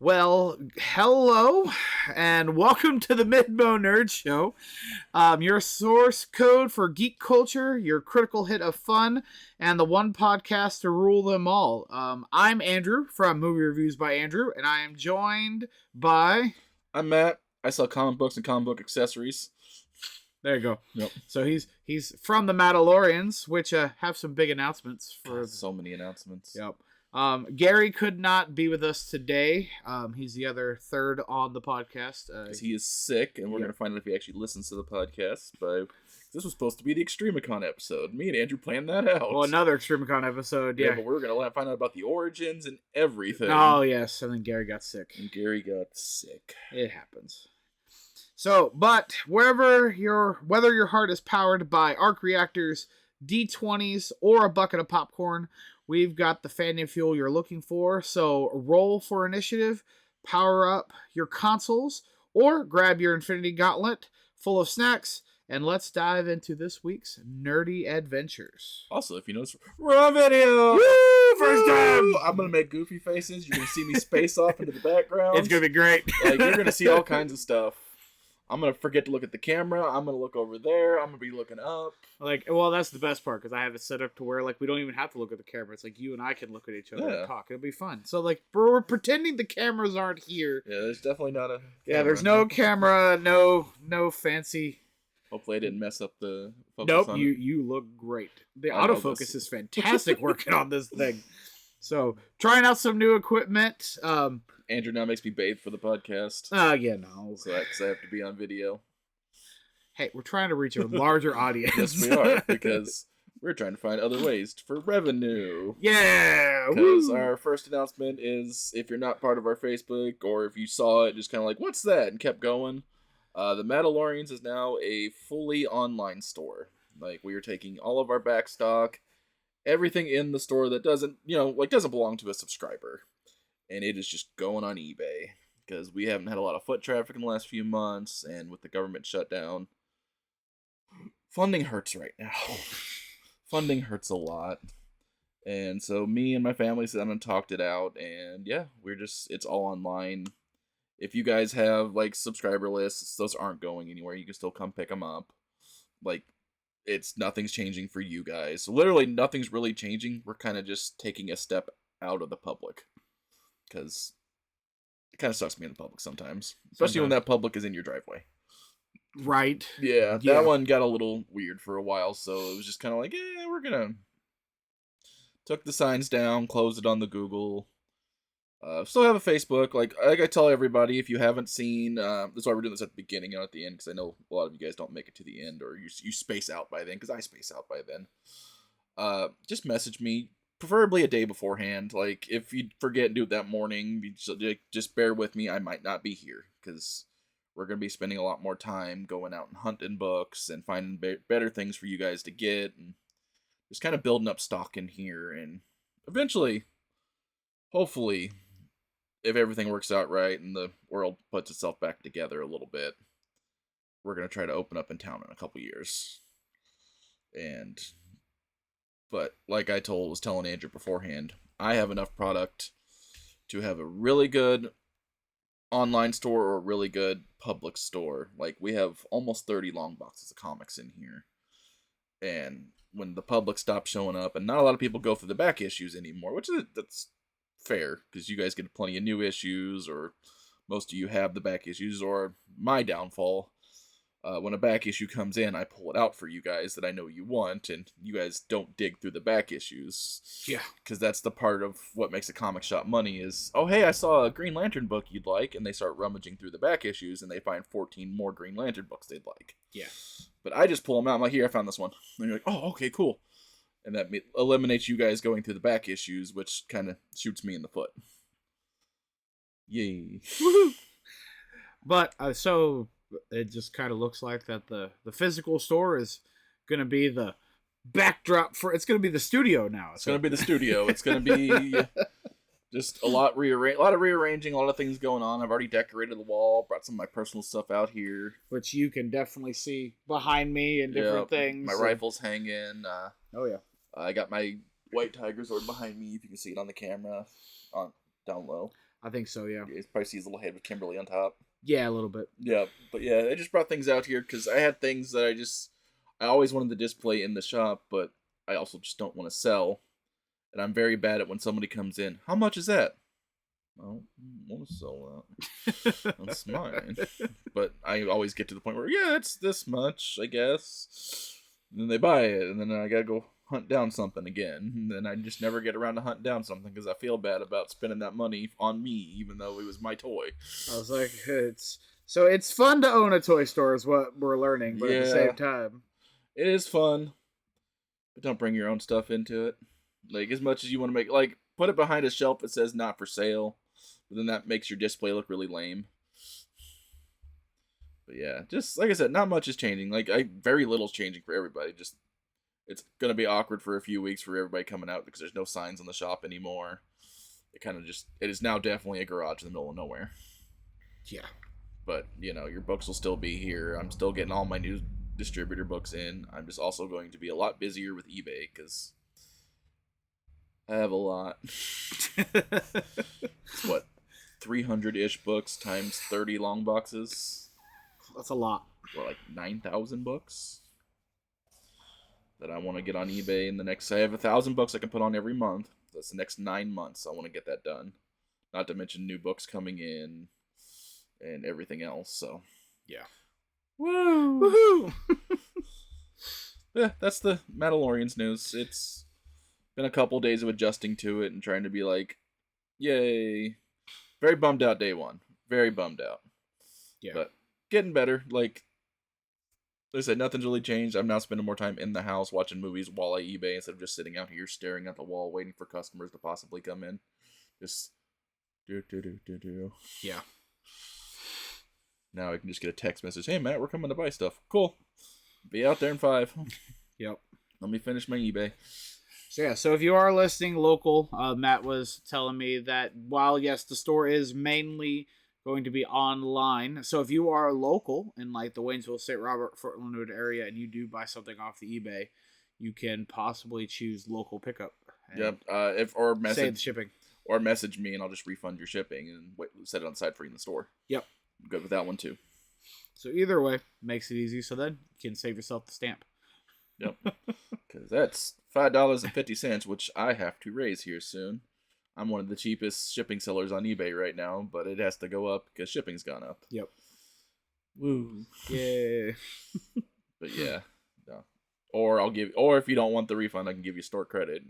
Well, hello, and welcome to the MidMO Nerd Show. Your source code for geek culture, your critical hit of fun, and the one podcast to rule them all. I'm Andrew from Movie Reviews by Andrew, and I am joined by... I'm Matt. I sell comic books and comic book accessories. There you go. Yep. So he's from the Matalorians, which have some big announcements. So many announcements. Yep. Gary could not be with us today. He's the other third on the podcast. Because he is sick, and we're going to find out if he actually listens to the podcast. But this was supposed to be the Extremicon episode. Me and Andrew planned that out. Well, another Extremicon episode, yeah. But we were going to find out about the origins and everything. Oh, yes, and then Gary got sick. It happens. So, but whether your heart is powered by arc reactors, D20s, or a bucket of popcorn, we've got the fandom fuel you're looking for. So roll for initiative, power up your consoles, or grab your Infinity Gauntlet full of snacks, and let's dive into this week's nerdy adventures. Also, if you notice, we're on video! Woo! First time! I'm going to make goofy faces. You're going to see me space off into the background. It's going to be great. You're going to see all kinds of stuff. I'm going to forget to look at the camera. I'm going to look over there. I'm going to be looking up. Well, that's the best part, because I have it set up to where, we don't even have to look at the camera. It's you and I can look at each other and talk. It'll be fun. So, we're pretending the cameras aren't here. Yeah, there's definitely not a camera. Yeah, there's no camera, no fancy... Hopefully I didn't mess up the focus. Nope, on you look great. The autofocus is fantastic working on this thing. So, trying out some new equipment. Andrew now makes me bathe for the podcast. Yeah, no. So because I have to be on video. Hey, we're trying to reach a larger audience. Yes, we are, because we're trying to find other ways for revenue. Yeah! Because our first announcement is, if you're not part of our Facebook, or if you saw it, just kind of what's that? And kept going. The Matalorians is now a fully online store. We are taking all of our back stock, everything in the store that doesn't belong to a subscriber. And it is just going on eBay. Because we haven't had a lot of foot traffic in the last few months, and with the government shutdown, funding hurts right now. Funding hurts a lot. And so me and my family sat down and talked it out, and yeah, it's all online. If you guys have, subscriber lists, those aren't going anywhere. You can still come pick them up. Nothing's changing for you guys. So literally, nothing's really changing. We're kind of just taking a step out of the public. Because it kind of sucks being in the public sometimes. Especially when that public is in your driveway. Right. Yeah, that one got a little weird for a while. So it was just kind of we're going to... Took the signs down, closed it on the Google... still have a Facebook. Like I tell everybody, if you haven't seen, that's why we're doing this at the beginning and at the end, because I know a lot of you guys don't make it to the end, or you space out by then, because I space out by then. Just message me, preferably a day beforehand. If you forget and do it that morning, just bear with me. I might not be here, because we're going to be spending a lot more time going out and hunting books and finding better things for you guys to get, and just kind of building up stock in here, and eventually, hopefully, if everything works out right and the world puts itself back together a little bit, we're going to try to open up in town in a couple years. But like I was telling Andrew beforehand, I have enough product to have a really good online store or a really good public store. We have almost 30 long boxes of comics in here. And when the public stops showing up, and not a lot of people go through the back issues anymore, that's fair, because you guys get plenty of new issues, or most of you have the back issues, or my downfall. When a back issue comes in, I pull it out for you guys that I know you want, and you guys don't dig through the back issues. Yeah. Because that's the part of what makes a comic shop money is, oh, hey, I saw a Green Lantern book you'd like, and they start rummaging through the back issues, and they find 14 more Green Lantern books they'd like. Yeah. But I just pull them out. I'm like, here, I found this one. And you're like, oh, okay, cool. And that eliminates you guys going through the back issues, which kind of shoots me in the foot. Yay. But, so, it just kind of looks like that the physical store is going to be the backdrop for... It's going to be the studio now. It's going to be the studio. It's going to be just a lot of rearranging, a lot of things going on. I've already decorated the wall, brought some of my personal stuff out here. Which you can definitely see behind me and different things. My rifles hanging. Oh, yeah. I got my White Tiger sword behind me, if you can see it on the camera, down low. I think so, yeah. You probably see his little head with Kimberly on top. Yeah, a little bit. Yeah, but yeah, I just brought things out here because I had things that I always wanted to display in the shop, but I also just don't want to sell. And I'm very bad at when somebody comes in. How much is that? I don't want to sell that. That's mine. But I always get to the point where, yeah, it's this much, I guess. And then they buy it, and then I gotta go hunt down something again. And then I just never get around to hunting down something because I feel bad about spending that money on me, even though it was my toy. I was like, it's fun to own a toy store is what we're learning, but at the same time, it is fun. But don't bring your own stuff into it. Like, as much as you want to make, like, put it behind a shelf that says not for sale. But then that makes your display look really lame. But yeah, just like I said, not much is changing. Like, very little's changing for everybody. Just, it's gonna be awkward for a few weeks for everybody coming out because there's no signs in the shop anymore. It is now definitely a garage in the middle of nowhere. Yeah. But, you know, your books will still be here. I'm still getting all my new distributor books in. I'm just also going to be a lot busier with eBay because I have a lot. What, 300-ish books times 30 long boxes? That's a lot. What, like 9,000 books? That I want to get on eBay in the next... I have 1,000 books I can put on every month. That's the next 9 months. I want to get that done. Not to mention new books coming in and everything else, so... Yeah. Woo! Woohoo! Yeah, that's the Matalorians news. It's been a couple days of adjusting to it and trying to be like, yay. Very bummed out day one. Very bummed out. Yeah. But getting better. Like I said, nothing's really changed. I'm now spending more time in the house watching movies while I eBay instead of just sitting out here staring at the wall waiting for customers to possibly come in. Just do. Yeah. Now I can just get a text message. Hey, Matt, we're coming to buy stuff. Cool. Be out there in 5. Yep. Let me finish my eBay. So if you are listening local, Matt was telling me that while, yes, the store is mainly going to be online. So if you are local in like the Waynesville, St. Robert, Fort Leonard area and you do buy something off the eBay, you can possibly choose local pickup. Yep. Save the shipping. Or message me and I'll just refund your shipping and set it on the side for you in the store. Yep. I'm good with that one too. So either way, makes it easy. So then you can save yourself the stamp. Yep. Because that's $5.50, which I have to raise here soon. I'm one of the cheapest shipping sellers on eBay right now, but it has to go up because shipping's gone up. Yep. Woo. Yeah. But yeah. No. Or if you don't want the refund, I can give you store credit.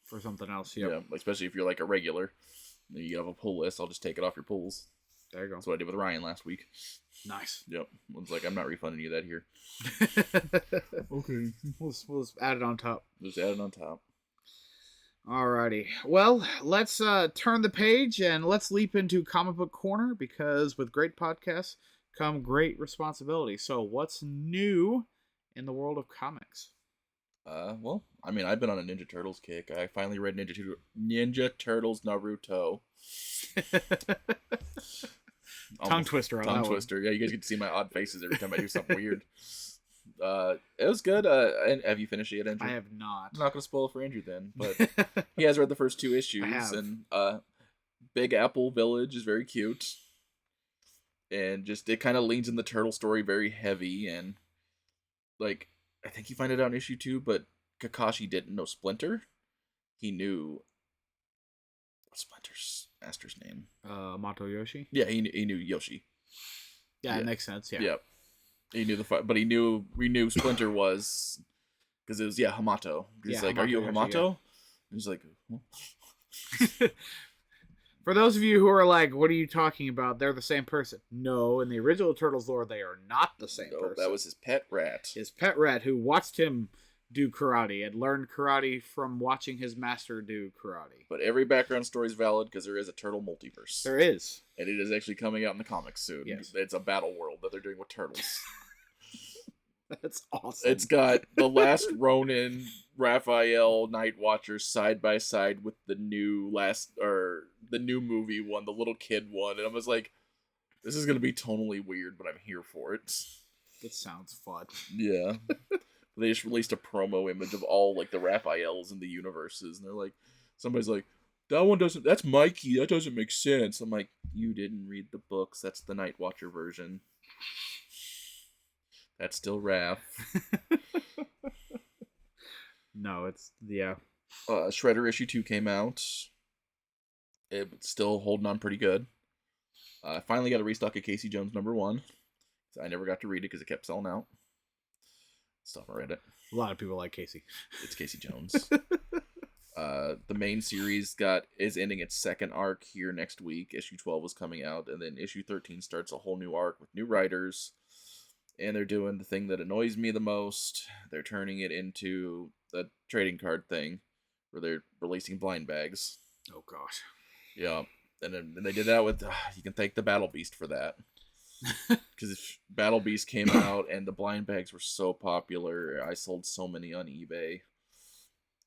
For something else, yep. Yeah. Especially if you're like a regular. You have a pull list, I'll just take it off your pulls. There you go. That's what I did with Ryan last week. Nice. Yep. I was like, I'm not refunding you that here. Okay. We'll just add it on top. Just add it on top. Alrighty. Well, let's turn the page and let's leap into Comic Book Corner because with great podcasts come great responsibility. So what's new in the world of comics? Well, I mean, I've been on a Ninja Turtles kick. I finally read Ninja Turtles Naruto. Tongue twister on that one. Tongue twister. Yeah, you guys get to see my odd faces every time I do something weird. It was good. And have you finished it yet, Andrew? I have not. I'm not going to spoil it for Andrew then, but he has read the first 2 issues. I have. And Big Apple Village is very cute. And just, it kind of leans in the turtle story very heavy. And, like, I think you find it out in issue 2, but Kakashi didn't know Splinter. He knew Splinter's master's name. Mato Yoshi? Yeah, he knew Yoshi. Yeah, it makes sense, yeah. Yep. He knew but we knew Splinter was, because it was, Hamato. He's like, Hamato, are you a Hamato? Yeah. He's like, huh? For those of you who are like, what are you talking about? They're the same person. No, in the original Turtles lore, they are not the same person. That was his pet rat. His pet rat who watched him do karate and learned karate from watching his master do karate. But every background story is valid because there is a turtle multiverse. There is. And it is actually coming out in the comics soon. Yes. It's a battle world that they're doing with turtles. That's awesome. It's got the last Ronin, Raphael, Night Watchers side by side with the new movie one, the little kid one. And I was like, this is going to be tonally weird, but I'm here for it. It sounds fun. Yeah. They just released a promo image of all, like, the Raphaels in the universes. And they're like, somebody's like, that one doesn't. That's Mikey. That doesn't make sense. I'm like, you didn't read the books. That's the Night Watcher version. That's still Raph. No, it's yeah. Shredder issue 2 came out. It's still holding on pretty good. I finally got a restock of Casey Jones #1. I never got to read it because it kept selling out. Still haven't read it. A lot of people like Casey. It's Casey Jones. The main series is ending its second arc here next week. Issue 12 was coming out, and then issue 13 starts a whole new arc with new writers. And they're doing the thing that annoys me the most. They're turning it into a trading card thing, where they're releasing blind bags. Oh gosh. Yeah, and then they did that with. You can thank the Battle Beast for that. Because Battle Beast came out and the blind bags were so popular, I sold so many on eBay,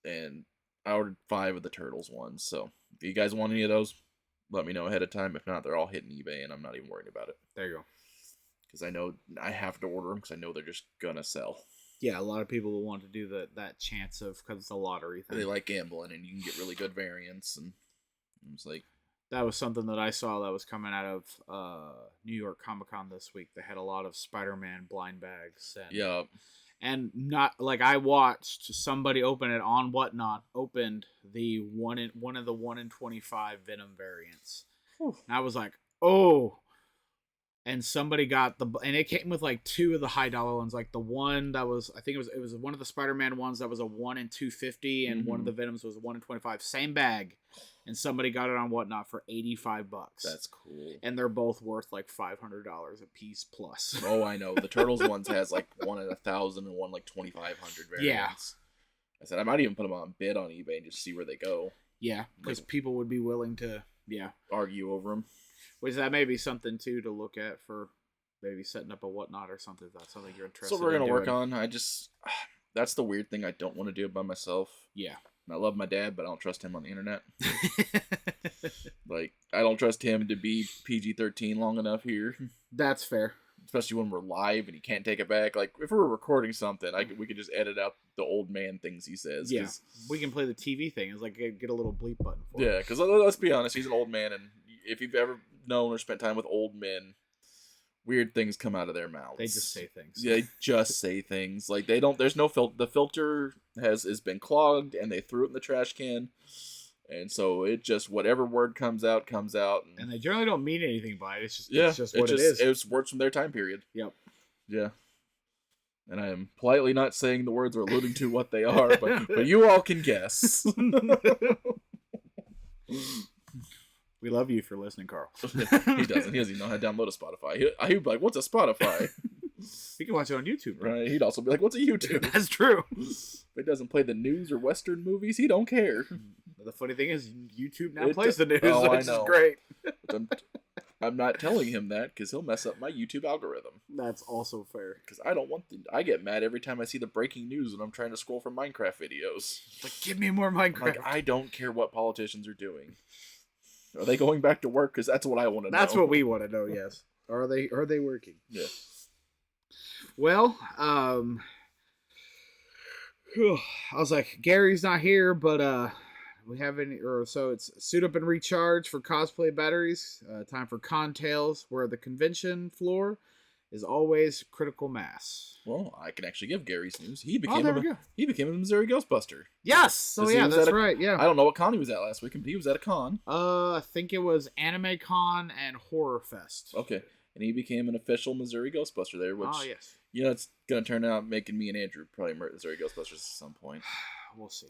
and I ordered 5 of the Turtles ones. So if you guys want any of those, let me know ahead of time. If not, they're all hitting eBay, and I'm not even worried about it. There you go. Because I know I have to order them because I know they're just gonna sell. Yeah, a lot of people will want to do that chance of, because it's a lottery thing. They like gambling, and you can get really good variants, and it's like. That was something that I saw that was coming out of New York Comic Con this week. They had a lot of Spider-Man blind bags. And not like I watched somebody open it on Whatnot, opened one of the 1 in 25 Venom variants. Whew. And I was like, oh. And somebody got and it came with like 2 of the high dollar ones, like the one that was, I think it was one of the Spider-Man ones that was a 1 in 250, and one of the Venoms was a 1 in 25, same bag. And somebody got it on Whatnot for $85. That's cool. And they're both worth like $500 a piece plus. Oh, I know. The Turtles ones has like 1 in 1,000 and one like 2,500 variants. Yeah. I said I might even put them on bid on eBay and just see where they go. Yeah, because people would be willing to, argue over them. Which that may be something too to look at for maybe setting up a Whatnot or something. If that's something you're interested in. So we're gonna work on. That's the weird thing I don't want to do by myself. Yeah. I love my dad, but I don't trust him on the internet. Like, I don't trust him to be PG-13 long enough here. That's fair. Especially when we're live and he can't take it back. Like, if we were recording something, we could just edit out the old man things he says. Yeah, we can play the TV thing. It's like, get a little bleep button for him. Yeah, because let's be honest, he's an old man, and if you've ever known or spent time with old men, weird things come out of their mouths. They just say things. Yeah, they just say things. Like, they don't, there's no filter. The filter has been clogged, and they threw it in the trash can. And so it just, whatever word comes out. And they generally don't mean anything by it. It's just what it is. It's words from their time period. Yep. Yeah. And I am politely not saying the words or alluding to what they are, but you all can guess. We love you for listening, Carl. He doesn't. He doesn't even know how to download a Spotify. He'd be like, what's a Spotify? You can watch it on YouTube, right? He'd also be like, what's a YouTube? That's true. If it doesn't play the news or Western movies, he don't care. The funny thing is, YouTube now plays the news, which is know. Great. I'm not telling him that because he'll mess up my YouTube algorithm. That's also fair. Because I don't want I get mad every time I see the breaking news when I'm trying to scroll for Minecraft videos. Like, give me more Minecraft. Like, I don't care what politicians are doing. Are they going back to work? Because that's what I want to know. That's what we want to know. Yes. Are they working? Yeah. Well, I was like, Gary's not here, but we have so it's suit up and recharge for cosplay batteries. Time for Con Tales, where the convention floor is always critical mass. Well, I can actually give Gary's news. He became a Missouri Ghostbuster. Yes. So yeah, that's right. Yeah. I don't know what con he was at last week, but he was at a con. I think it was Anime Con and Horror Fest. Okay. And he became an official Missouri Ghostbuster there, which, yes. It's going to turn out making me and Andrew probably Missouri Ghostbusters at some point. We'll see.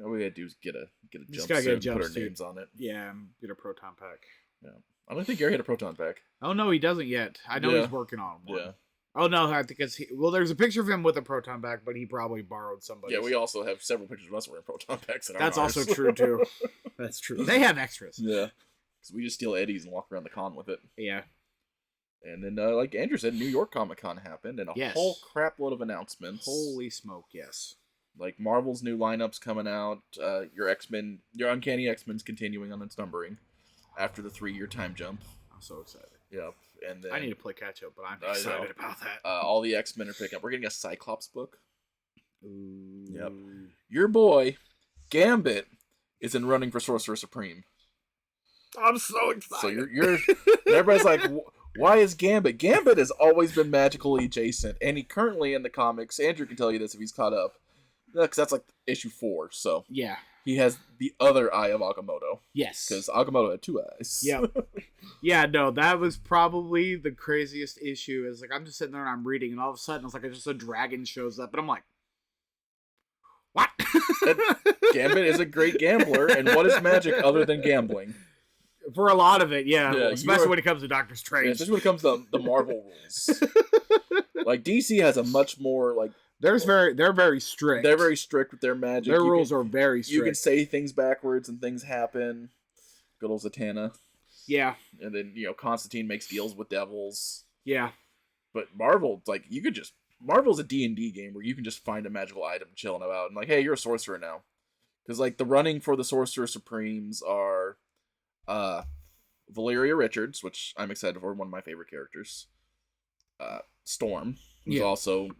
All we got to do is get a jumpsuit and put our names on it. Yeah, get a proton pack. Yeah. I don't think Gary had a proton pack. Oh, no, he doesn't yet. I know he's working on one. Yeah. Oh, no, I think there's a picture of him with a proton pack, but he probably borrowed somebody. Yeah, we also have several pictures of us wearing proton packs in our That's ours. also true, too. That's true. They have extras. Yeah. Because we just steal Eddie's and walk around the con with it. Yeah. And then, like Andrew said, New York Comic Con happened, and a whole crap load of announcements. Holy smoke, yes. Like Marvel's new lineups coming out, your Uncanny X-Men's continuing on its numbering after the 3-year time jump. I'm so excited. Yep. And then, I need to play catch up, but I'm excited about that. All the X-Men are picking up. We're getting a Cyclops book. Ooh. Yep. Your boy, Gambit, is in running for Sorcerer Supreme. I'm so excited. So you're everybody's like, why is Gambit? Gambit has always been magically adjacent, and he currently in the comics. Andrew can tell you this if he's caught up, because that's like issue 4. So yeah, he has the other eye of Agamotto. Yes, because Agamotto had 2 eyes. Yeah, yeah. No, that was probably the craziest issue. Is like I'm just sitting there and I'm reading, and all of a sudden it's like just a dragon shows up, and I'm like, what? Gambit is a great gambler, and what is magic other than gambling? For a lot of it, yeah. Yeah, Especially when it comes to Doctor Strange. Yeah, especially when it comes to the Marvel rules. Like, DC has a much more, like... They're very strict. They're very strict with their magic. Their rules are very strict. You can say things backwards and things happen. Good old Zatanna. Yeah. And then, Constantine makes deals with devils. Yeah. But Marvel, like, you could just... Marvel's a D&D game where you can just find a magical item chilling about and like, hey, you're a sorcerer now. Because, like, the running for the Sorcerer Supremes are... Valeria Richards, which I'm excited for, one of my favorite characters. Storm, who's also...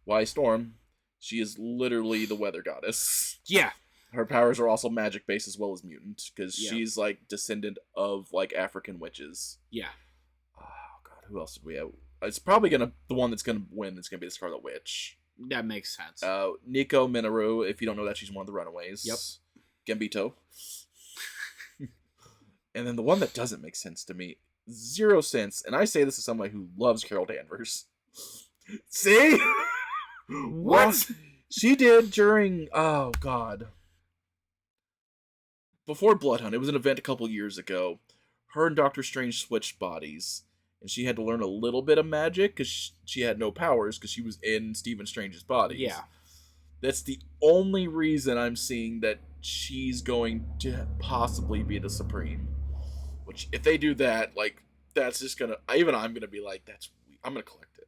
Why Storm? She is literally the weather goddess. Yeah. Her powers are also magic-based as well as mutant, because she's, like, descendant of, like, African witches. Yeah. Oh, God, who else did we have? It's probably the one that's gonna win is gonna be the Scarlet Witch. That makes sense. Nico Minoru, if you don't know that, she's one of the Runaways. Yep. Gambito. And then the one that doesn't make sense to me, 0 sense, and I say this as somebody who loves Carol Danvers. See? What? Well, she did during, oh god. Before Bloodhunt, it was an event a couple years ago. Her and Doctor Strange switched bodies, and she had to learn a little bit of magic because she had no powers because she was in Stephen Strange's body. Yeah. That's the only reason I'm seeing that she's going to possibly be the Supreme. Which, if they do that, like, that's just gonna... Even I'm gonna be like, I'm gonna collect it.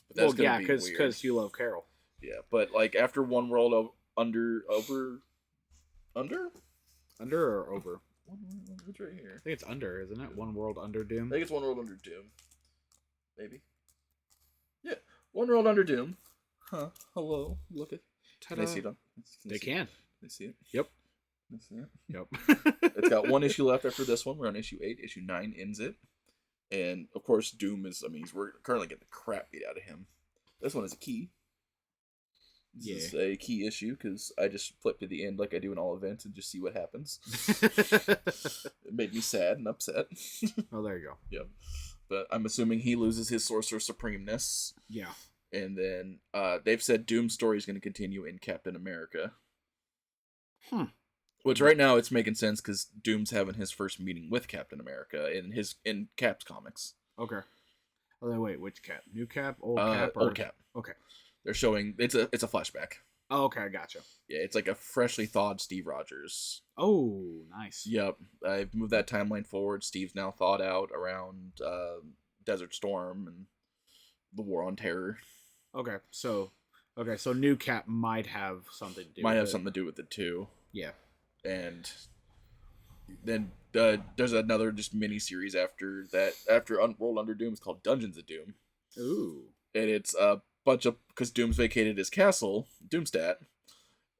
But that's gonna be weird. Because you love Carol. Yeah, but, like, after One World Under? Under or over? It's right here. I think it's under, isn't it? One World Under Doom? I think it's One World Under Doom. Maybe. Yeah, One World Under Doom. Huh. Hello. Look at... Ta-da. Can they see it? They can. They see it? Yep. They see it? Yep. It's got 1 issue left after this one. We're on issue 8. Issue 9 ends it. And, of course, Doom is... we're currently getting the crap beat out of him. This one is a key. This is a key issue, because I just flip to the end like I do in all events and just see what happens. It made me sad and upset. Oh, there you go. Yep. But I'm assuming he loses his Sorcerer Supremeness. Yeah. And then they've said Doom's story is going to continue in Captain America. Which right now it's making sense because Doom's having his first meeting with Captain America in Cap's comics. Okay. Oh, then wait, which Cap? New Cap? Old Cap? Old Cap. Okay. They're showing it's a flashback. Oh, okay, gotcha. Yeah, it's like a freshly thawed Steve Rogers. Oh, nice. Yep, I've moved that timeline forward. Steve's now thawed out around Desert Storm and the War on Terror. Okay, so New Cap might have something to do. Might have something to do with it too. Yeah. And then there's another just mini series after that. After World Under Doom, it's called Dungeons of Doom. Ooh. And it's a bunch of because Doom's vacated his castle, Doomstat.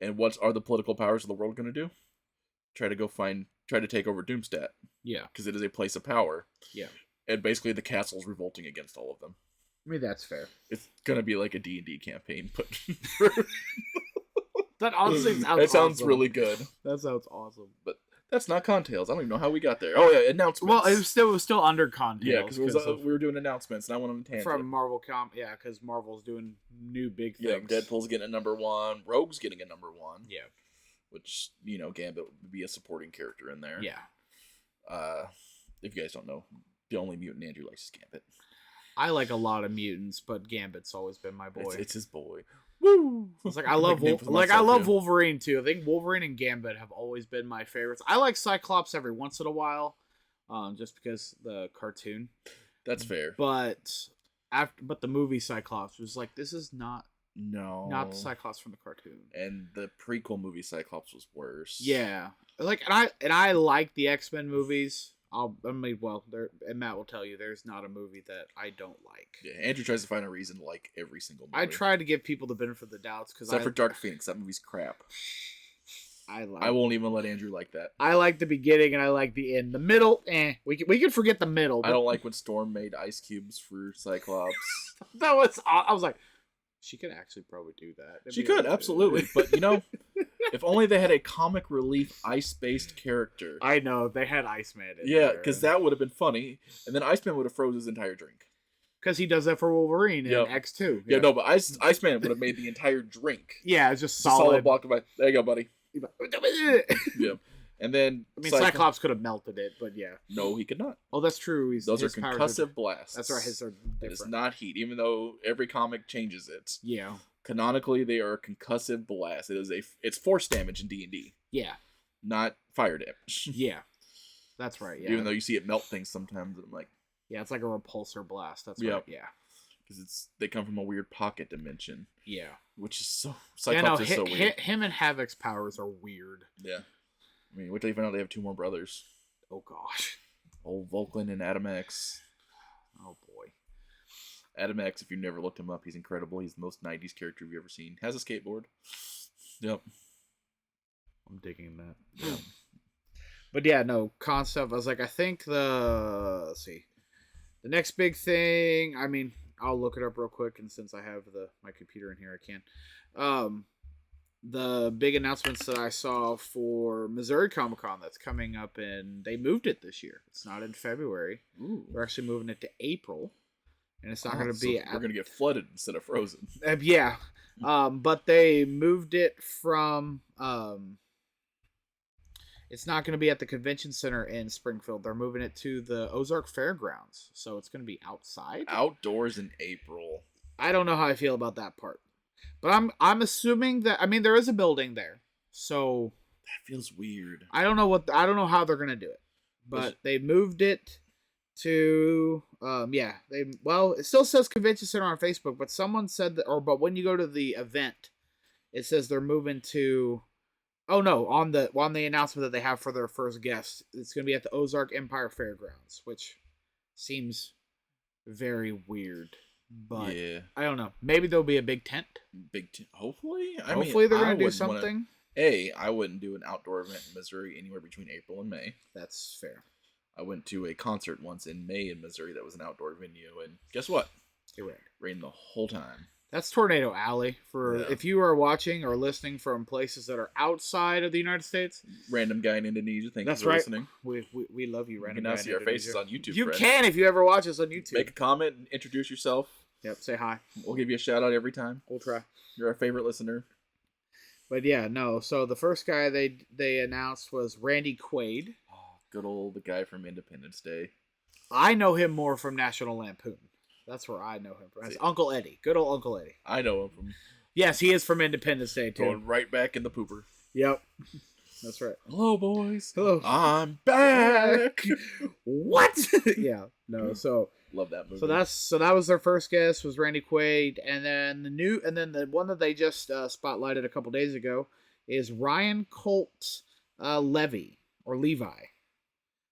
And what are the political powers of the world going to do? Try to take over Doomstat. Yeah. Because it is a place of power. Yeah. And basically the castle's revolting against all of them. I mean, that's fair. It's going to be like a D&D campaign, but... That honestly sounds It sounds awesome. really good. That sounds awesome. But that's not Contails. I don't even know how we got there. Oh, yeah, announcements. Well, it was still under Contails. Yeah, because we were doing announcements, and I went on a tangent. From Marvel yeah, because Marvel's doing new big things. Yeah, Deadpool's getting a number 1. Rogue's getting a number 1. Yeah. Which, Gambit would be a supporting character in there. Yeah. If you guys don't know, the only mutant Andrew likes is Gambit. I like a lot of mutants, but Gambit's always been my boy. It's his boy. Woo! It's like I love Wolverine too. I think Wolverine and Gambit have always been my favorites. I like Cyclops every once in a while, just because the cartoon. That's fair. But the movie Cyclops was like, this is not the Cyclops from the cartoon. And the prequel movie Cyclops was worse. Yeah, like and I like the X-Men movies. and Matt will tell you there's not a movie that I don't like. Yeah, Andrew tries to find a reason to like every single movie. I try to give people the benefit of the doubts except for Dark Phoenix. That movie's crap. I won't even let Andrew like that. I like the beginning and I like the end. The middle, we can forget the middle. I don't like when Storm made ice cubes for Cyclops. I was like, she could actually probably do that. She could, absolutely. But, if only they had a comic relief ice-based character. I know, they had Iceman in Yeah, there. because that would have been funny. And then Iceman would have froze his entire drink. Because he does that for Wolverine in X2. Yeah, no, but Iceman would have made the entire drink. Yeah, it's just A solid block of ice. There you go, buddy. Yeah. And then Cyclops could have melted it, but yeah. No, he could not. Oh, that's true. Those are concussive blasts. That's right. His are different. It is not heat, even though every comic changes it. Yeah. Canonically, they are concussive blasts. It's force damage in D&D. Yeah. Not fire damage. Yeah. That's right. Yeah. Even though you see it melt things sometimes, I'm like. Yeah, it's like a repulsor blast. That's right. Yeah. Because they come from a weird pocket dimension. Yeah. Which is so. Cyclops is so weird. Him and Havoc's powers are weird. Yeah. I mean, wait till you find out they have 2 more brothers. Oh, gosh. Old Vulcan and Adam X. Oh, boy. Adam X, if you've never looked him up, he's incredible. He's the most 90s character you've ever seen. Has a skateboard. Yep. I'm digging that. Yeah. But yeah, no, concept. I was like, I think let's see. The next big thing, I mean, I'll look it up real quick, and since I have my computer in here, I can. The big announcements that I saw for Missouri Comic-Con that's coming up they moved it this year. It's not in February. Ooh. We're actually moving it to April. And it's not going to be... we're going to get flooded instead of frozen. Yeah. But they moved it from... it's not going to be at the convention center in Springfield. They're moving it to the Ozark Fairgrounds. So it's going to be outside. Outdoors in April. I don't know how I feel about that part. But I'm assuming that... I mean, there is a building there. So... That feels weird. I don't know how they're going to do it. But they moved it to... it still says convention center on Facebook, but someone said that... But when you go to the event, it says they're moving to... Oh no! On the announcement that they have for their first guest, it's going to be at the Ozark Empire Fairgrounds, which seems very weird. But yeah. I don't know. Maybe there'll be a big tent. Hopefully. Hopefully they're going to do something. I wouldn't do an outdoor event in Missouri anywhere between April and May. That's fair. I went to a concert once in May in Missouri that was an outdoor venue, and guess what? It rained the whole time. That's Tornado Alley if you are watching or listening from places that are outside of the United States. Random guy in Indonesia. Thank you for listening. We love you, random guy. You can now see our faces on YouTube. You can if you ever watch us on YouTube. Make a comment and introduce yourself. Yep, say hi. We'll give you a shout out every time. We'll try. You're our favorite listener. But yeah, no. So the first guy they announced was Randy Quaid. Oh, good old the guy from Independence Day. I know him more from National Lampoon. That's where I know him from. That's Uncle Eddie. Good old Uncle Eddie. I know him from... Yes, he is from Independence Day, too. Going right back in the pooper. Yep. That's right. Hello, boys. Hello. I'm back. What? Yeah. No, so... Love that movie. So that was their first guest, was Randy Quaid. And then the one that they just spotlighted a couple days ago is Ryan Colt Levi.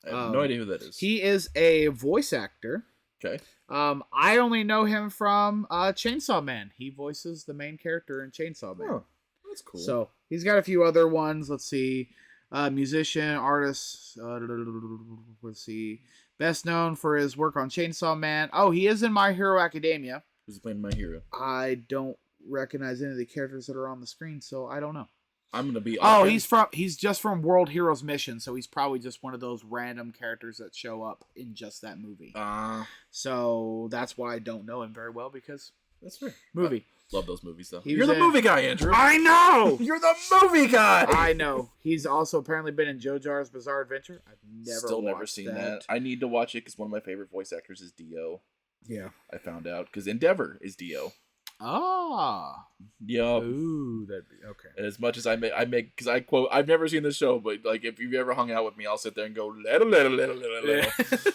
I have no idea who that is. He is a voice actor. Okay. I only know him from Chainsaw Man. He voices the main character in Chainsaw Man. Oh, that's cool. So he's got a few other ones. Let's see. Musician, artist. Let's see. Best known for his work on Chainsaw Man. Oh, he is in My Hero Academia. Who's playing My Hero? I don't recognize any of the characters that are on the screen, so I don't know. I'm gonna be. Oh, he's just from World Heroes Mission, so he's probably just one of those random characters that show up in just that movie. So that's why I don't know him very well, because that's fair. Movie. Love those movies though. You're the movie guy, Andrew. I know. You're the movie guy. I know. He's also apparently been in JoJo's Bizarre Adventure. I've never seen that. I need to watch it because one of my favorite voice actors is Dio. Yeah, I found out because Endeavor is Dio. Ah. Yup. Ooh, that'd be okay. And as much as I make, because I quote, I've never seen the show, but like if you've ever hung out with me, I'll sit there and go, little,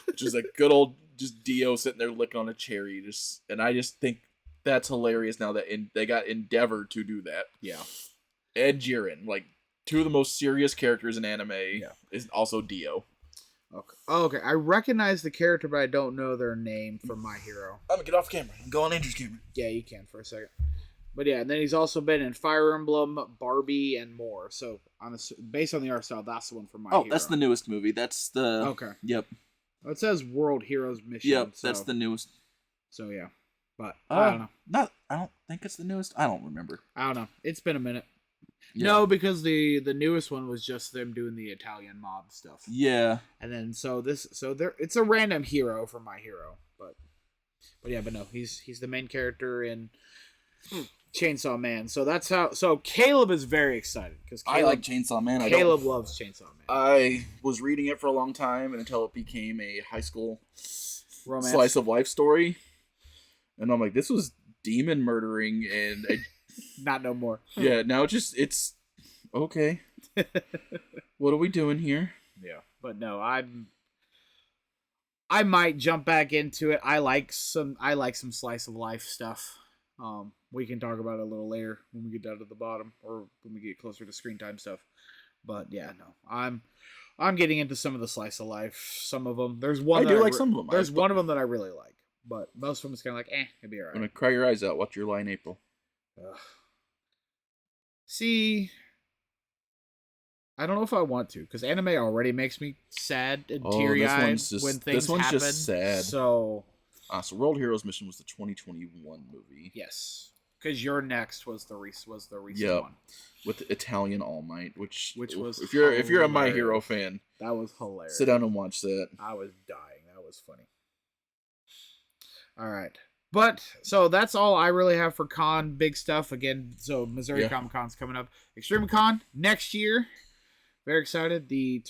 which is like good old just Dio sitting there licking on a cherry, and I just think that's hilarious now that they got Endeavor to do that. Yeah. Ed Sheeran, like two of the most serious characters in anime, is also Dio. Okay. Oh, okay. I recognize the character, but I don't know their name from My Hero. I'm gonna get off camera and go on Andrew's camera. Yeah, you can for a second. But yeah, and then he's also been in Fire Emblem, Barbie, and more. So based on the art style, that's the one for my hero. that's the newest movie. That's the... Okay. Yep. Well, it says World Heroes Mission. Yep, that's the newest. So yeah. But I don't know. I don't think it's the newest. I don't remember. I don't know. It's been a minute. Yeah. No, because the newest one was just them doing the Italian mob stuff. Yeah. And then it's a random hero for my hero, but no, he's the main character in Chainsaw Man. So that's how. So Caleb is very excited because I like Chainsaw Man. Caleb loves Chainsaw Man. I was reading it for a long time until it became a high school Romance. slice of life story, and I'm like, this was demon murdering and. Not no more. Yeah, now it's okay. What are we doing here? Yeah, but no, I might jump back into it. I like some slice of life stuff. We can talk about it a little later when we get down to the bottom or when we get closer to screen time stuff. But yeah, no, I'm getting into some of the slice of life. Some of them. There's one. I do like some of them. There's one of them that I really like, but most of them is kind of like, it'd be alright. I'm gonna cry your eyes out. Watch your lie in April. See, I don't know if I want to because anime already makes me sad and teary-eyed when things happen. This one's just sad. So World Heroes Mission was the 2021 movie. Yes, because your next was the recent one with Italian All Might, which was if you're a My Hero fan, that was hilarious. Sit down and watch that. I was dying. That was funny. All right. But, so that's all I really have for con, big stuff. Again, so Missouri Comic Con's coming up. Extreme Con next year. Very excited. The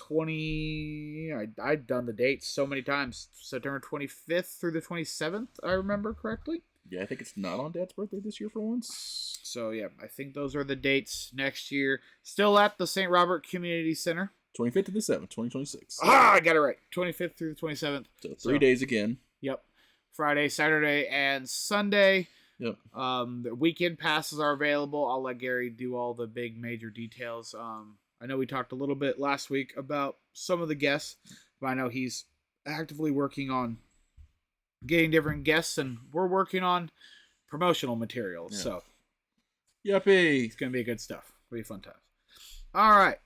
I've done the dates so many times. September 25th through the 27th, I remember correctly. Yeah, I think it's not on Dad's birthday this year for once. So, yeah, I think those are the dates next year. Still at the St. Robert Community Center. 25th to the 7th, 2026. I got it right. 25th through the 27th. So 3 days again. Yep. Friday, Saturday, and Sunday. Yep. The weekend passes are available. I'll let Gary do all the big major details. I know we talked a little bit last week about some of the guests, but I know he's actively working on getting different guests, and we're working on promotional materials. Yeah. So, yuppie, it's gonna be good stuff. It'll be fun times. All right.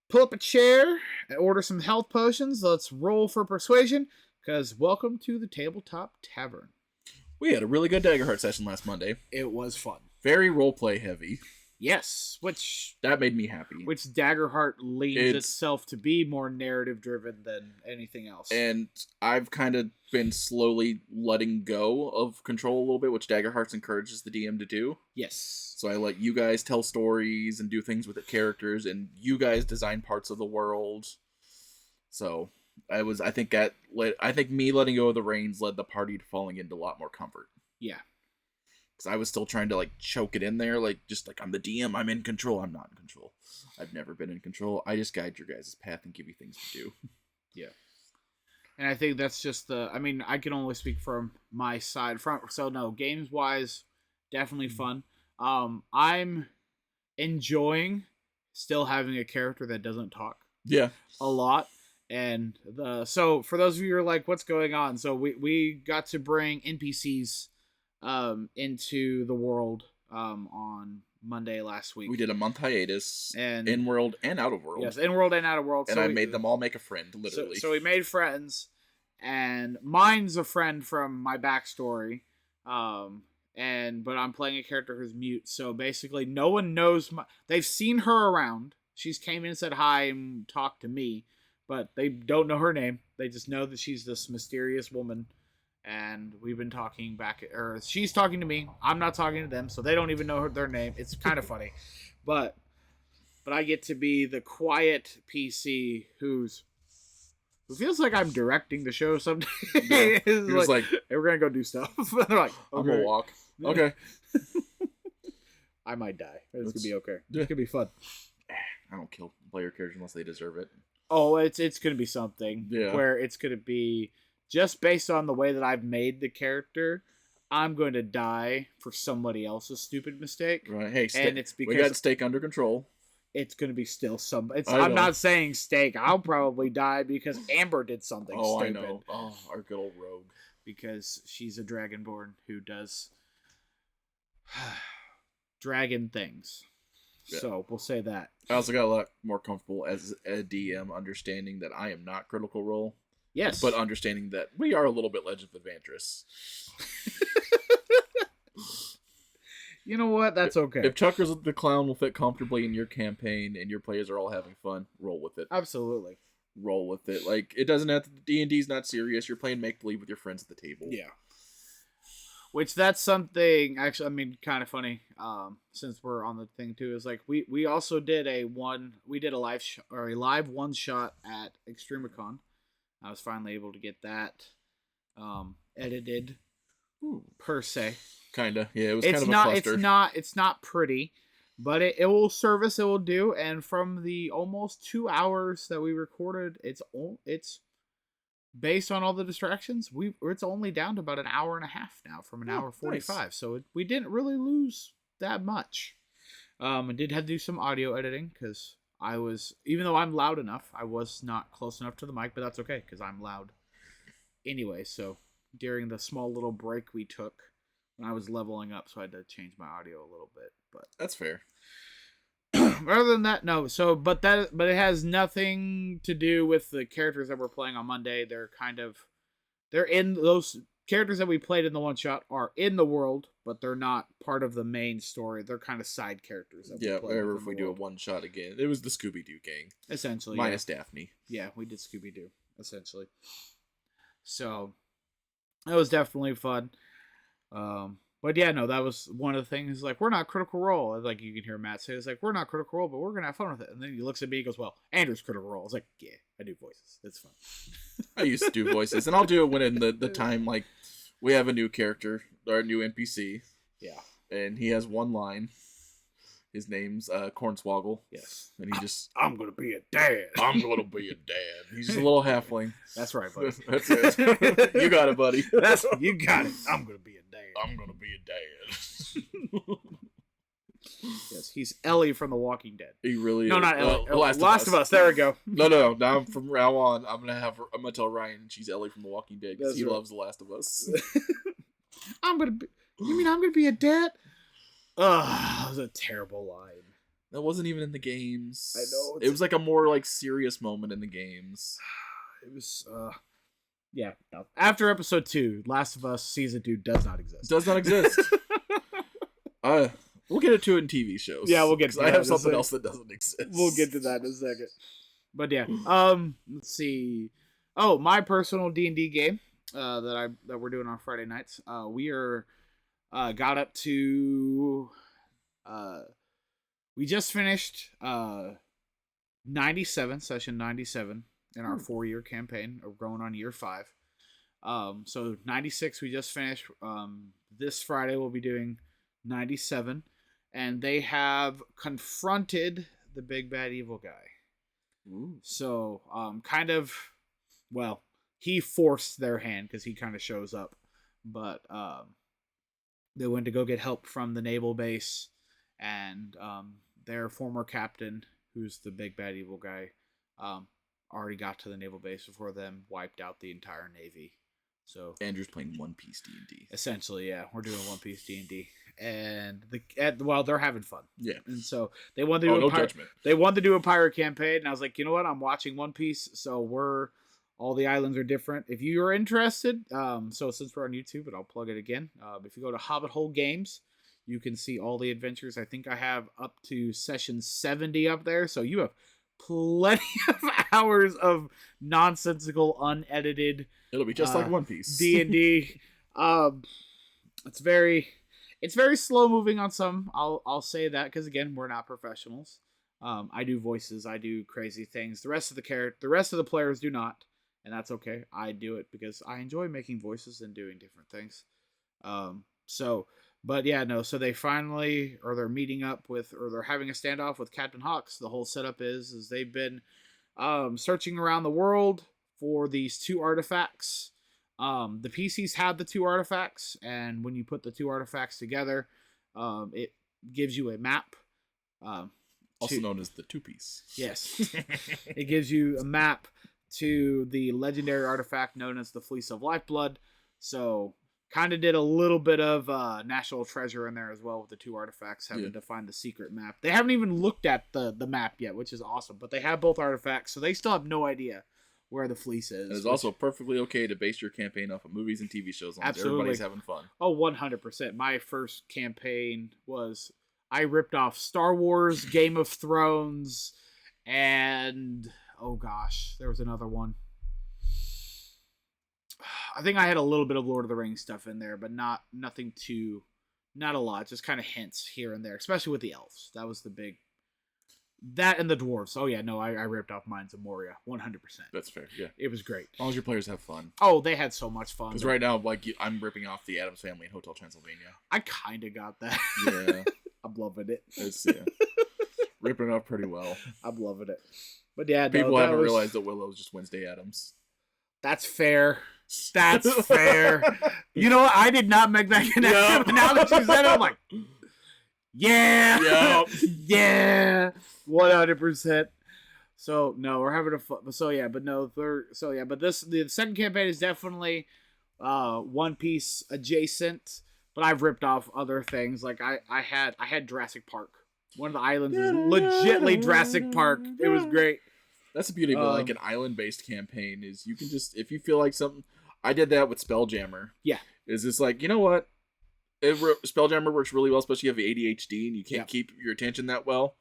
Pull up a chair and order some health potions. Let's roll for persuasion. Because welcome to the Tabletop Tavern. We had a really good Daggerheart session last Monday. It was fun. Very roleplay heavy. Yes, that made me happy. Which Daggerheart leans itself to be more narrative driven than anything else. And I've kind of been slowly letting go of control a little bit, which Daggerhearts encourages the DM to do. Yes. So I let you guys tell stories and do things with the characters, and you guys design parts of the world. So I think me letting go of the reins led the party to falling into a lot more comfort. Yeah. Because I was still trying to choke it in there, I'm the DM, I'm in control. I'm not in control. I've never been in control. I just guide your guys' path and give you things to do. Yeah. And I think that's just I can only speak from my side. So no, games wise, definitely fun. I'm enjoying still having a character that doesn't talk. Yeah. A lot. And so for those of you who are like, what's going on? So we got to bring NPCs into the world on Monday last week. We did a month hiatus, and in-world and out-of-world. Yes, in-world and out-of-world. And I made them all make a friend, literally. So we made friends, and mine's a friend from my backstory, but I'm playing a character who's mute, so basically no one knows they've seen her around. She's came in and said hi and talked to me, but they don't know her name. They just know that she's this mysterious woman. And we've been talking or she's talking to me. I'm not talking to them, so they don't even know their name. It's kind of funny, but I get to be the quiet PC who feels like I'm directing the show someday. Yeah. It's like, hey, we're gonna go do stuff. They're like, okay. I'm gonna walk. Okay. I might die. It's gonna be okay. It's gonna be fun. I don't kill player characters unless they deserve it. Oh, it's gonna be something where it's gonna be. Just based on the way that I've made the character, I'm going to die for somebody else's stupid mistake. Right. Hey, and it's because we got Steak under control. It's going to be still I'm not saying Steak. I'll probably die because Amber did something stupid. I know. Oh, our good old rogue. Because she's a Dragonborn who does dragon things. Yeah. So we'll say that. I also got a lot more comfortable as a DM understanding that I am not Critical Role. Yes. But understanding that we are a little bit Legend of Adventurous. You know what? That's okay. If Chuckers the Clown will fit comfortably in your campaign and your players are all having fun, roll with it. Absolutely. Roll with it. Like, it doesn't have to... D&D's not serious. You're playing make-believe with your friends at the table. Yeah. Which that's something, actually, I mean, kind of funny, since we're on the thing too, is like, we also did a live one-shot at Extremicon. I was finally able to get that edited, per se. Kinda, yeah. It was kind of a cluster. It's not pretty, but it will service. It will do. And from the almost 2 hours that we recorded, it's based on all the distractions. It's only down to about an hour and a half now, from an hour 45. Nice. So we didn't really lose that much. I did have to do some audio editing because even though I'm loud enough, I was not close enough to the mic, but that's okay because I'm loud anyway. So during the small little break we took when I was leveling up, so I had to change my audio a little bit, but that's fair. Other than that, no. So, but it has nothing to do with the characters that we're playing on Monday. They're in those characters that we played in the one shot are in the world, but they're not part of the main story. They're kind of side characters. Wherever if we do a one shot again, it was the Scooby-Doo gang, essentially, minus Daphne. Yeah, we did Scooby-Doo essentially. So that was definitely fun. But yeah, no, that was one of the things. Like, we're not Critical Role. Like, you can hear Matt say, it's like, we're not Critical Role, but we're gonna have fun with it. And then he looks at me and goes, well, Andrew's Critical Role. I was like, yeah, I do voices. It's fun. I used to do voices, and I'll do it when in the time, like, we have a new character, our new NPC. Yeah. And he has one line. His name's Cornswoggle. Yes. And he just... I'm going to be a dad. I'm going to be a dad. He's just a little halfling. That's right, buddy. That's it. You got it, buddy. You got it. I'm going to be a dad. I'm going to be a dad. Yes, he's Ellie from The Walking Dead. He really no, is. Not Ellie. Last of Us. There we go. No. Now, from now on, I'm gonna tell Ryan she's Ellie from The Walking Dead because he loves The Last of Us. You mean I'm gonna be a dad? That was a terrible line. That wasn't even in the games. I know. It was like a more like serious moment in the games. It was. Yeah. No. After episode 2, Last of Us season 2 does not exist. Does not exist. We'll get into it in TV shows. Yeah, we'll get to that. I have something else that doesn't exist. We'll get to that in a second. But yeah, let's see. Oh, my personal D&D game that we're doing on Friday nights. We are got up to we just finished 97 session 97 in our 4-year campaign. We're going on year 5. So 96 we just finished. This Friday we'll be doing 97. And they have confronted the big bad evil guy. Ooh. So, he forced their hand because he kind of shows up. But they went to go get help from the naval base. And their former captain, who's the big bad evil guy, already got to the naval base before them, wiped out the entire navy. So Andrew's playing One Piece D&D. Essentially, yeah, we're doing One Piece D&D, and they're having fun. Yeah, and so they wanted to do judgment. They wanted to do a pirate campaign, and I was like, you know what? I'm watching One Piece, so all the islands are different. If you are interested, so since we're on YouTube, and I'll plug it again, if you go to Hobbit Hole Games, you can see all the adventures. I think I have up to session 70 up there, so you have plenty of hours of nonsensical, unedited. It'll be just like One Piece. D&D. It's very slow moving on some. I'll say that because again, we're not professionals. I do voices. I do crazy things. The rest of the players do not, and that's okay. I do it because I enjoy making voices and doing different things. But yeah, no. So they're meeting up with, or they're having a standoff with Captain Hawks. The whole setup is they've been searching around the world for these 2 artifacts. The PCs have the 2 artifacts, and when you put the 2 artifacts together, it gives you a map. Also known as the 2-piece. Yes. It gives you a map to the legendary artifact known as the Fleece of Lifeblood. So Kind of did a little bit of National Treasure in there as well with the 2 artifacts, having to find the secret map. They haven't even looked at the map yet, which is awesome. But they have both artifacts, so they still have no idea where the fleece is. It's also perfectly okay to base your campaign off of movies and TV shows. As everybody's having fun. Oh, 100%. My first campaign was I ripped off Star Wars, Game of Thrones, and oh gosh, there was another one. I think I had a little bit of Lord of the Rings stuff in there, but not a lot. Just kind of hints here and there, especially with the elves. That was the big. That and the dwarves. Oh yeah, no, I ripped off Mines of Moria, 100%. That's fair. Yeah, it was great. As long as your players have fun. Oh, they had so much fun. Because right now, I'm ripping off the Addams Family in Hotel Transylvania. I kind of got that. Yeah, I'm loving it. It's ripping it off pretty well. I'm loving it. But yeah, people haven't realized that Willow's just Wednesday Addams. That's fair. That's fair. You know what? I did not make that connection. But now that you said it, I'm like, yeah, yeah, 100%. So no, we're having a fun. So yeah, but no, but the second campaign is definitely One Piece adjacent. But I've ripped off other things. Like I had Jurassic Park. One of the islands is legitly Jurassic Park. It was great. That's the beauty of like an island-based campaign is you can just, if you feel like something, I did that with Spelljammer. Yeah. Is this like, you know what? Spelljammer works really well, especially if you have ADHD and you can't keep your attention that well.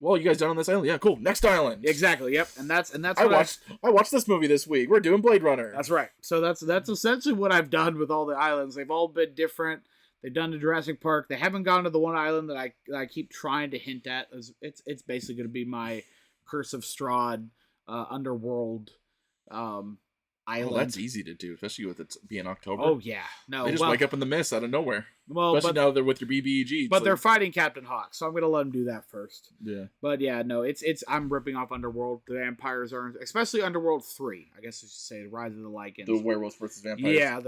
Well, you guys done on this island? Yeah, cool. Next island. Exactly. Yep. And that's I watched this movie this week. We're doing Blade Runner. That's right. So that's essentially what I've done with all the islands. They've all been different. They've done the Jurassic Park. They haven't gone to the one island that I keep trying to hint at. It's basically going to be my Curse of Strahd underworld island. Oh, that's easy to do, especially with it being October. Oh yeah, no, they just wake up in the mist out of nowhere. Well, especially now they're with your BBEG. But they're fighting Captain Hawk, so I'm gonna let them do that first. Yeah. But yeah, no, it's I'm ripping off Underworld. The vampires are, especially Underworld 3. I guess I should say Rise of the Lycans. The werewolves versus vampires. Yeah,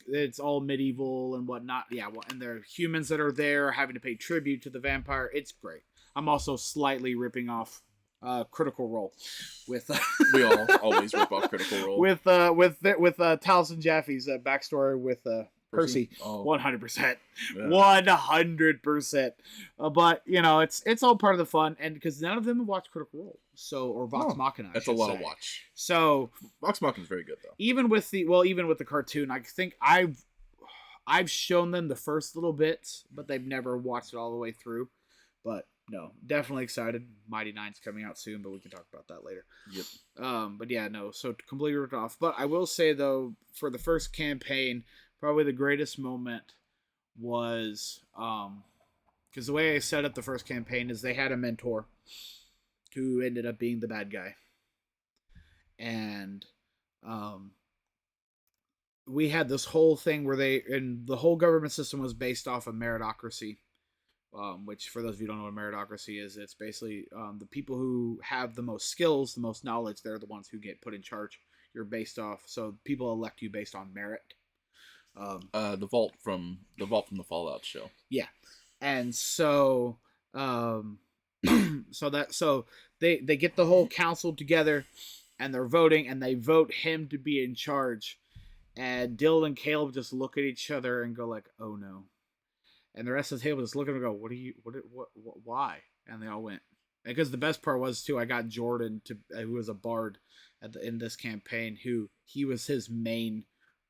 it's all medieval and whatnot. Yeah, and there are humans that are there having to pay tribute to the vampire. It's great. I'm also slightly ripping off Critical Role with we all always rip off Critical Role with Taliesin Jaffe's backstory with Percy. 100%, 100%. But you know, it's all part of the fun, and because none of them have watched Critical Role, or Vox Machina. That's a lot of watch. So Vox Machina is very good though. Even with the cartoon, I think I've shown them the first little bits, but they've never watched it all the way through. But no, definitely excited. Mighty Nine's coming out soon, but we can talk about that later. Yep. But yeah, no, so completely ripped off. But I will say though, for the first campaign, probably the greatest moment was because the way I set up the first campaign is they had a mentor who ended up being the bad guy, and we had this whole thing where the whole government system was based off of meritocracy. Which, for those of you who don't know what meritocracy is, it's basically the people who have the most skills, the most knowledge, they're the ones who get put in charge. You're based off, so people elect you based on merit. The vault from the Fallout show. Yeah, and so so they get the whole council together, and they're voting, and they vote him to be in charge, and Dylan and Caleb just look at each other and go like, "Oh no." And the rest of the table just look at him and go, what, why? And they all went. Because the best part was, too, I got Jordan, who was a bard in this campaign, he was his main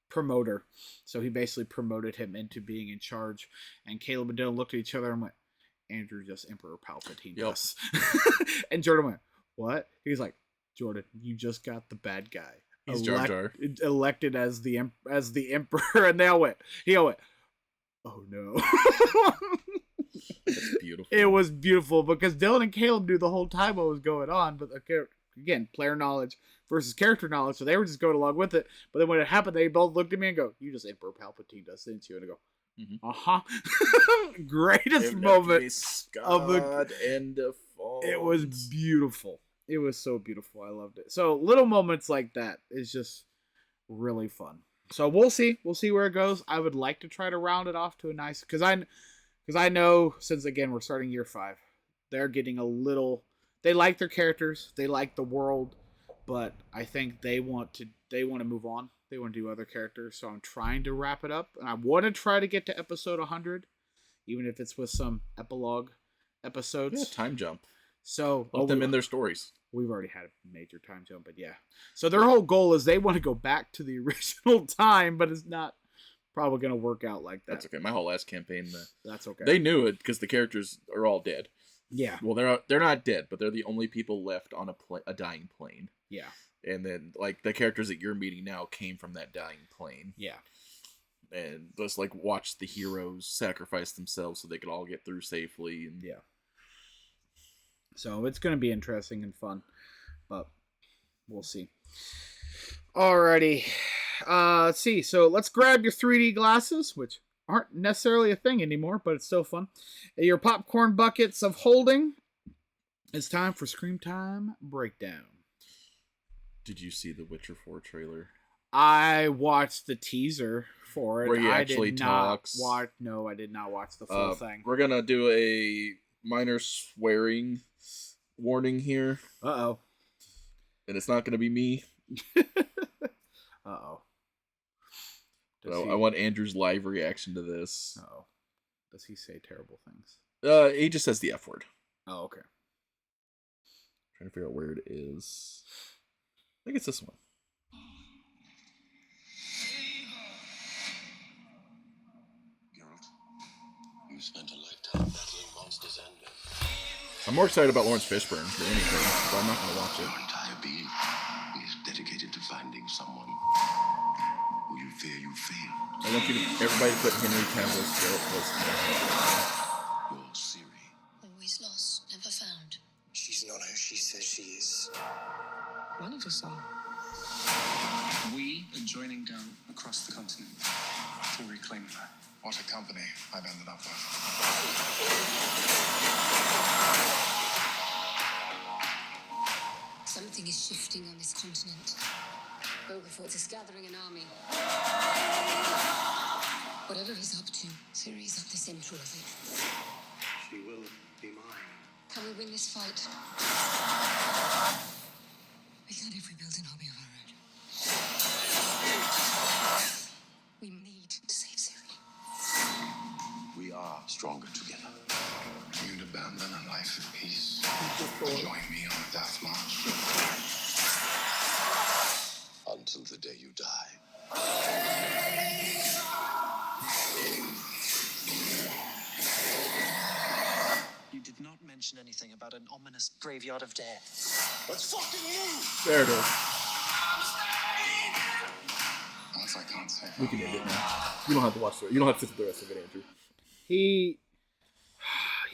promoter. So he basically promoted him into being in charge. And Caleb and Dylan looked at each other and went, Andrew just Emperor Palpatine us. And Jordan went, what? He's like, Jordan, you just got the bad guy. He's Jar Jar. Elected as the Emperor. And he all went, oh no. That's beautiful. It was beautiful because Dylan and Caleb knew the whole time what was going on, but again, player knowledge versus character knowledge, so they were just going along with it. But then when it happened, they both looked at me and go, you just Emperor Palpatine us, didn't you? And I go, greatest moment of the end of fall. It was beautiful. It was so beautiful. I loved it. So little moments like that is just really fun. So we'll see where it goes. I would like to try to round it off to a nice, because I know, since again we're starting year 5, they're getting they like their characters, they like the world, but I think they want to move on. They want to do other characters, so I'm trying to wrap it up, and I want to try to get to episode 100, even if it's with some epilogue episodes. Yeah, time jump. So let them in their stories. We've already had a major time jump, but yeah. So their whole goal is they want to go back to the original time, but it's not probably going to work out like that. That's okay. My whole last campaign, that's okay. They knew it because the characters are all dead. Yeah. Well, they're not dead, but they're the only people left on a dying plane. Yeah. And then like the characters that you're meeting now came from that dying plane. Yeah. And just like watch the heroes sacrifice themselves so they could all get through safely. And yeah. So it's going to be interesting and fun, but we'll see. Alrighty. Let's see. So let's grab your 3D glasses, which aren't necessarily a thing anymore, but it's still fun. Your popcorn buckets of holding. It's time for Scream Time Breakdown. Did you see the Witcher 4 trailer? I watched the teaser for it. Where he actually talks. No, I did not watch the full thing. We're going to do a minor swearing warning here. Uh-oh. And it's not going to be me. Uh-oh. I want Andrew's live reaction to this. Uh-oh. Does he say terrible things? He just says the F word. Oh, okay. Trying to figure out where it is. I think it's this one. You spent a lifetime battling monsters and men. I'm more excited about Lawrence Fishburne than anything, but I'm not going to watch it. Your entire being is dedicated to finding someone who you fear you failed. I want everybody to put Henry Cavill's Geralt close to their head. Your Siri. Always lost, never found. She's not who she says she is. One of us are. We are joining down across the continent to reclaim her. What a company I've ended up with. Something is shifting on this continent. Bogafort is gathering an army. Whatever he's up to, Ciri's at the center of it. She will be mine. Can we win this fight? We can if we build an army of our own. We need to save Ciri. We are stronger together. You'd abandon a life of peace. Join me on a death march. Until the day you die. You did not mention anything about an ominous graveyard of death. Let's fucking move! There it is. Unless I can't say. We can end it now. You don't have to watch it. You don't have to sit through the rest of it, Andrew. He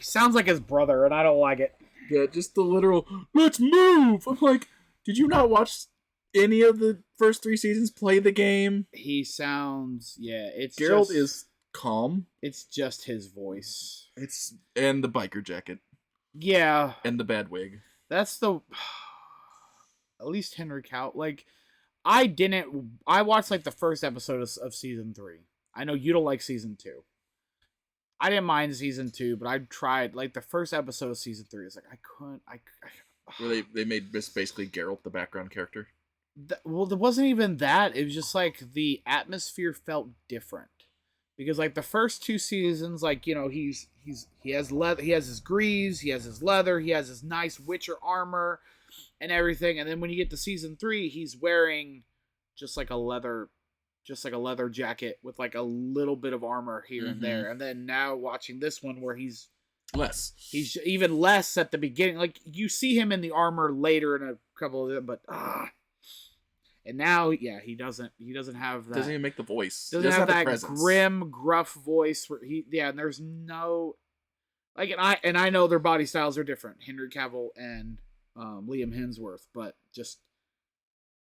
sounds like his brother, and I don't like it. Yeah, just the literal, let's move! I'm like, did you not watch any of the first 3 seasons play the game? He sounds, it's Geralt just, is calm. It's just his voice. And the biker jacket. Yeah. And the bad wig. That's the... At least Henry Cavill. Like, I watched, like, the first episode of Season 3. I know you don't like Season 2. I didn't mind Season 2, but I tried, like, the first episode of Season 3. It's like, I couldn't... Where they made this basically Geralt the background character. Well, there wasn't even that. It was just, like, the atmosphere felt different. Because, like, the first 2 seasons, like, you know, he has leather, he has his greaves, he has his leather, he has his nice Witcher armor and everything. And then when you get to Season 3, he's wearing just like a leather jacket with like a little bit of armor here and there. And then now watching this one where he's even less at the beginning. Like, you see him in the armor later in a couple of them, but and now, yeah, he doesn't have that. Doesn't even make the voice. Doesn't have that grim, gruff voice where and there's no, like, and I know their body styles are different, Henry Cavill and Liam Hemsworth, but just,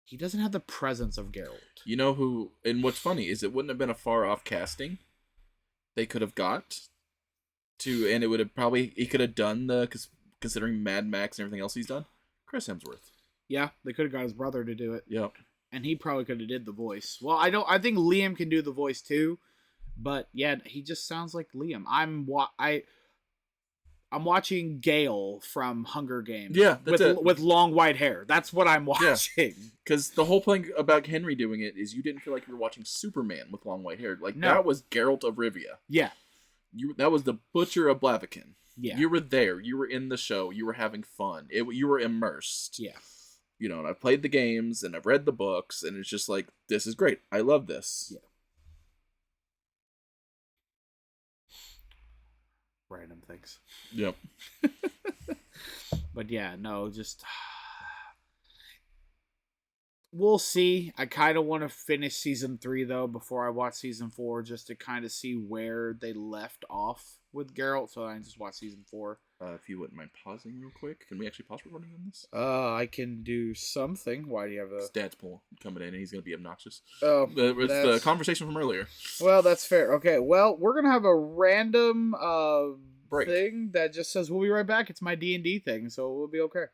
he doesn't have the presence of Geralt. You know who, and what's funny is it wouldn't have been a far off casting they could have got to, and it would have probably, he could have done considering Mad Max and everything else he's done, Chris Hemsworth. Yeah, they could have got his brother to do it. Yep. And he probably could have did the voice. Well, I think Liam can do the voice too, but yeah, he just sounds like Liam. I'm watching Gale from Hunger Games. Yeah, that's it. With long white hair. That's what I'm watching. Because the whole thing about Henry doing it is you didn't feel like you were watching Superman with long white hair. Like, No. that was Geralt of Rivia. Yeah. That was the Butcher of Blaviken. Yeah. You were there. You were in the show. You were having fun. You were immersed. Yeah. You know, and I've played the games, and I've read the books, and it's just like, this is great. I love this. Yeah. Random things. Yep. But yeah, no, just we'll see. I kind of want to finish season 3 though before I watch season 4, just to kind of see where they left off with Geralt. So I can just watch season 4. If you wouldn't mind pausing real quick, can we actually pause recording on this? I can do something. Why do you have a? Dad's coming in, and he's gonna be obnoxious. Oh, it's the conversation from earlier. Well, that's fair. Okay, well, we're gonna have a random Break thing that just says we'll be right back. It's my D&D thing, so we'll be okay.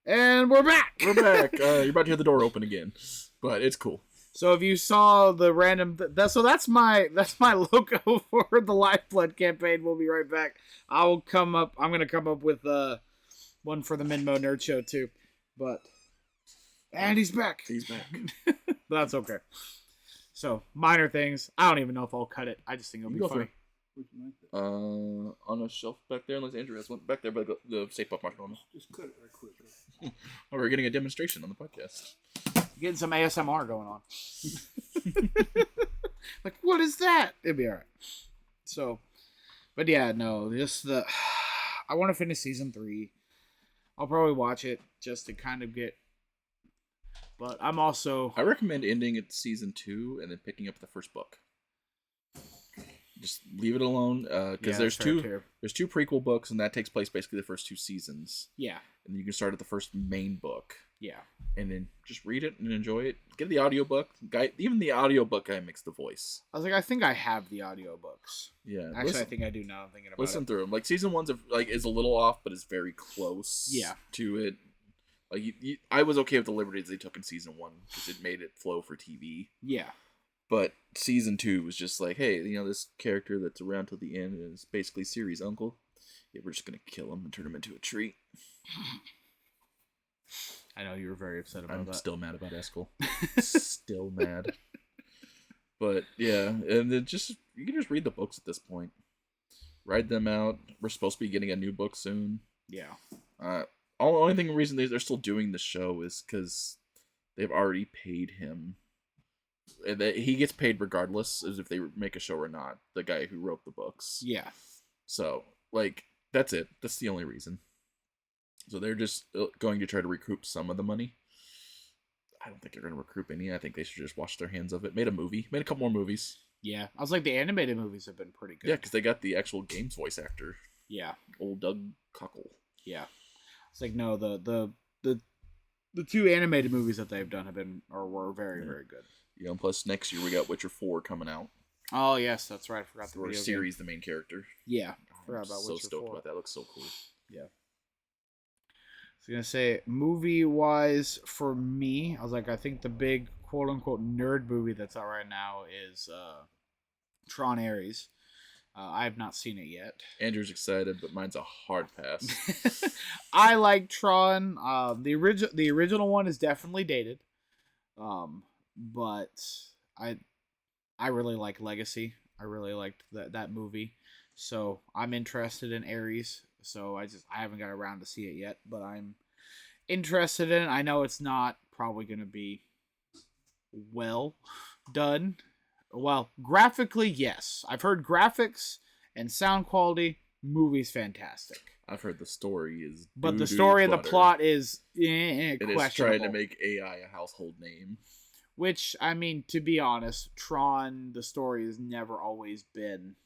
And we're back. We're back. You're about to hear the door open again, but it's cool. So if you saw the random, that's my logo for the Lifeblood campaign. We'll be right back. I'm gonna come up with one for the MidMO Nerd Show too, and he's back. He's back. But that's okay. So minor things. I don't even know if I'll cut it. I just think it'll be funny. On a shelf back there, unless Andrew has one back there, but the Safe Puff Marshmallow. Just cut it right quick. Oh, we're getting a demonstration on the podcast. Getting some ASMR going on. Like, what is that? It'd be alright. So, but yeah, no, I want to finish season 3. I'll probably watch it just to kind of get. But I'm also. I recommend ending at season 2 and then picking up the first book. Just leave it alone, because there's two prequel books, and that takes place basically the first 2 seasons. Yeah. And you can start at the first main book. Yeah. And then just read it and enjoy it. Get the audiobook. Even the audiobook guy makes the voice. I was like, I think I have the audiobooks. Yeah. Actually, I think I do now. I'm thinking about listen it. through them. Like, season 1's is a little off, but is very close. Yeah. To it. Like, I was okay with the liberties they took in season 1 because it made it flow for TV. Yeah. But season 2 was just like, hey, this character that's around till the end is basically Ciri's uncle. Yeah, we're just gonna kill him and turn him into a tree. I know you were very upset about that. I'm still mad about Eskel. Still mad. But yeah, and then you can just read the books at this point. Ride them out. We're supposed to be getting a new book soon. Yeah. Only reason they're still doing the show is because they've already paid him. He gets paid regardless as if they make a show or not. The guy who wrote the books. Yeah. So, that's it. That's the only reason. So they're just going to try to recoup some of the money. I don't think they're going to recoup any. I think they should just wash their hands of it. Made a couple more movies. Yeah. I was like, the animated movies have been pretty good. Yeah, because they got the actual games voice actor. Yeah. Old Doug Cockle. Yeah. It's like, no, the 2 animated movies that they've done were very, very good. And plus next year we got Witcher 4 coming out. Oh yes, that's right. I forgot the Where Ciri's the main character. Yeah, forgot about so Witcher stoked 4. about that. Looks so cool. Yeah. I was gonna say, movie wise for me, I was like, I think the big quote unquote nerd movie that's out right now is Tron Ares. I have not seen it yet. Andrew's excited, but mine's a hard pass. I like Tron. The original one is definitely dated. But I really like Legacy. I really liked that movie. So I'm interested in Ares. So I haven't got around to see it yet, but I'm interested in it. I know it's not probably going to be well done. Well, graphically, yes. I've heard graphics and sound quality movie's fantastic. I've heard the story is, but the story and the butter. plot is It is trying to questionable. make AI a household name. Which, I mean, to be honest, Tron, the story has never always been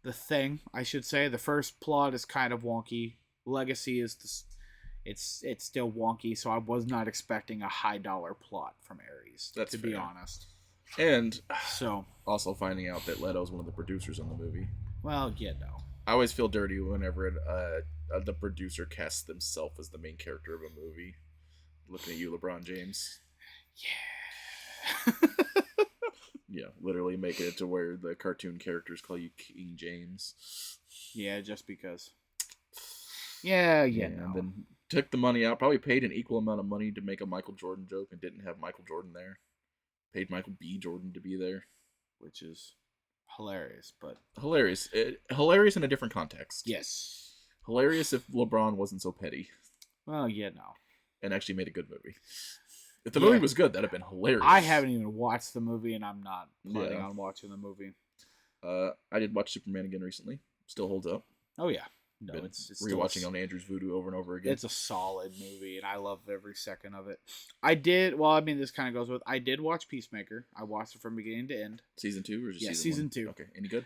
the thing, I should say. The first plot is kind of wonky. Legacy is it's still wonky, so I was not expecting a high dollar plot from Ares. That's to be fair. honest. And So, also finding out that Leto's one of the producers on the movie. well, yeah, no. I always feel dirty whenever the producer casts themselves as the main character of a movie. Looking at you, LeBron James. Yeah. Yeah, literally making it to where the cartoon characters call you King James. Yeah, just because. Yeah, no. And then took the money out, probably paid an equal amount of money to make a Michael Jordan joke and didn't have Michael Jordan there. Paid Michael B. Jordan to be there. Which is hilarious, but... Hilarious. Hilarious in a different context. Yes. Hilarious if LeBron wasn't so petty. Well, yeah, no. And actually made a good movie. If the movie was good, that'd have been hilarious. I haven't even watched the movie, and I'm not planning Yeah. on watching the movie. I did watch Superman again recently. Still holds up. Oh, yeah. No, Been it's rewatching on Andrew's Voodoo over and over again. It's a solid movie, and I love every second of it. I did, well, I mean, this kind of goes with, I did watch Peacemaker. I watched it from beginning to end. Season 2 or just Yeah, season season 1? 2. Okay, any good?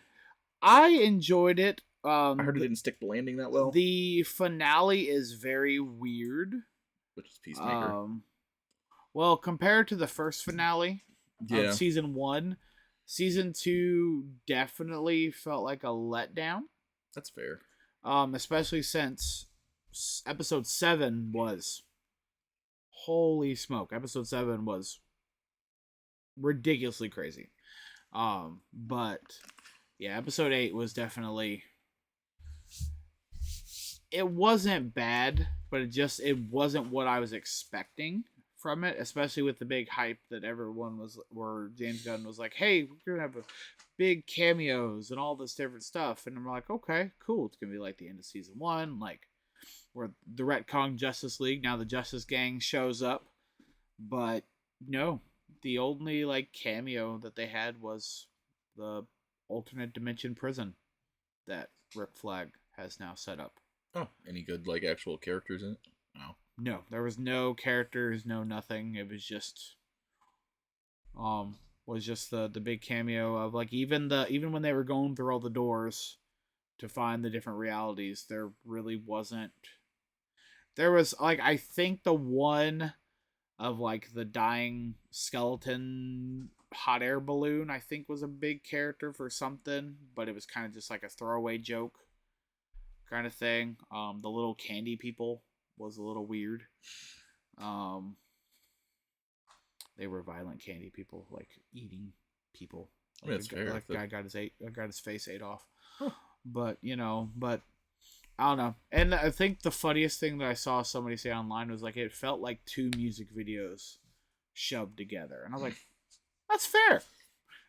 I enjoyed it. I heard it didn't stick the landing that well. The finale is very weird. Which is Peacemaker. Well, compared to the first finale Yeah. of season 1, season 2 definitely felt like a letdown. That's fair. Especially since episode 7 was, holy smoke, episode 7 was ridiculously crazy. But yeah, episode 8 was definitely, it wasn't bad, but it wasn't what I was expecting from it, especially with the big hype that everyone was, where James Gunn was like, hey, we're gonna have a big cameos and all this different stuff, and I'm like, okay, cool, it's gonna be like the end of season 1, like where the retcon Justice League, now the Justice Gang shows up. But no, the only like cameo that they had was the alternate dimension prison that Rip Flag has now set up. Oh, any good like actual characters in it? No. No, there was no characters, no nothing. It was just the big cameo of like even when they were going through all the doors to find the different realities, there really wasn't. There was like, I think the one of like the dying skeleton hot air balloon, I think was a big character for something, but it was kind of just like a throwaway joke kind of thing. The little candy people was a little weird. They were violent candy people, like eating people. I mean, that's fair. Like guy got his face ate off. Huh. But I don't know. And I think the funniest thing that I saw somebody say online was like, it felt like 2 music videos shoved together, and I was like, that's fair.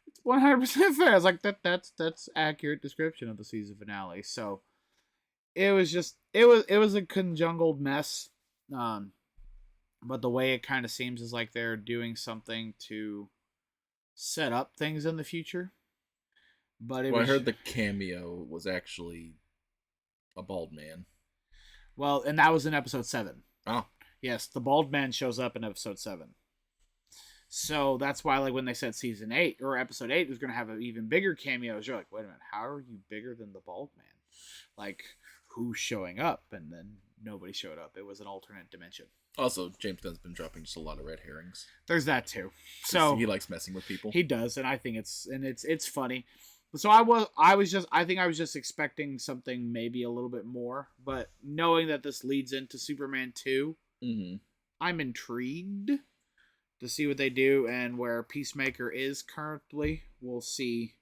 It's 100% fair. I was like, that's accurate description of the season finale. So it was a conjungled mess. But the way it kind of seems is like they're doing something to set up things in the future. But I heard the cameo was actually a bald man. Well, and that was in episode 7. Oh. Yes, the bald man shows up in episode 7. So that's why, like, when they said season 8 or episode 8 was going to have an even bigger cameos, you're like, wait a minute, how are you bigger than the bald man? Like, who's showing up? And then nobody showed up. It was an alternate dimension. Also, James Gunn's been dropping just a lot of red herrings. There's that too. So he likes messing with people. He does, and I think it's funny. So I was just expecting something maybe a little bit more, but knowing that this leads into Superman 2, I'm intrigued to see what they do and where Peacemaker is currently. We'll see.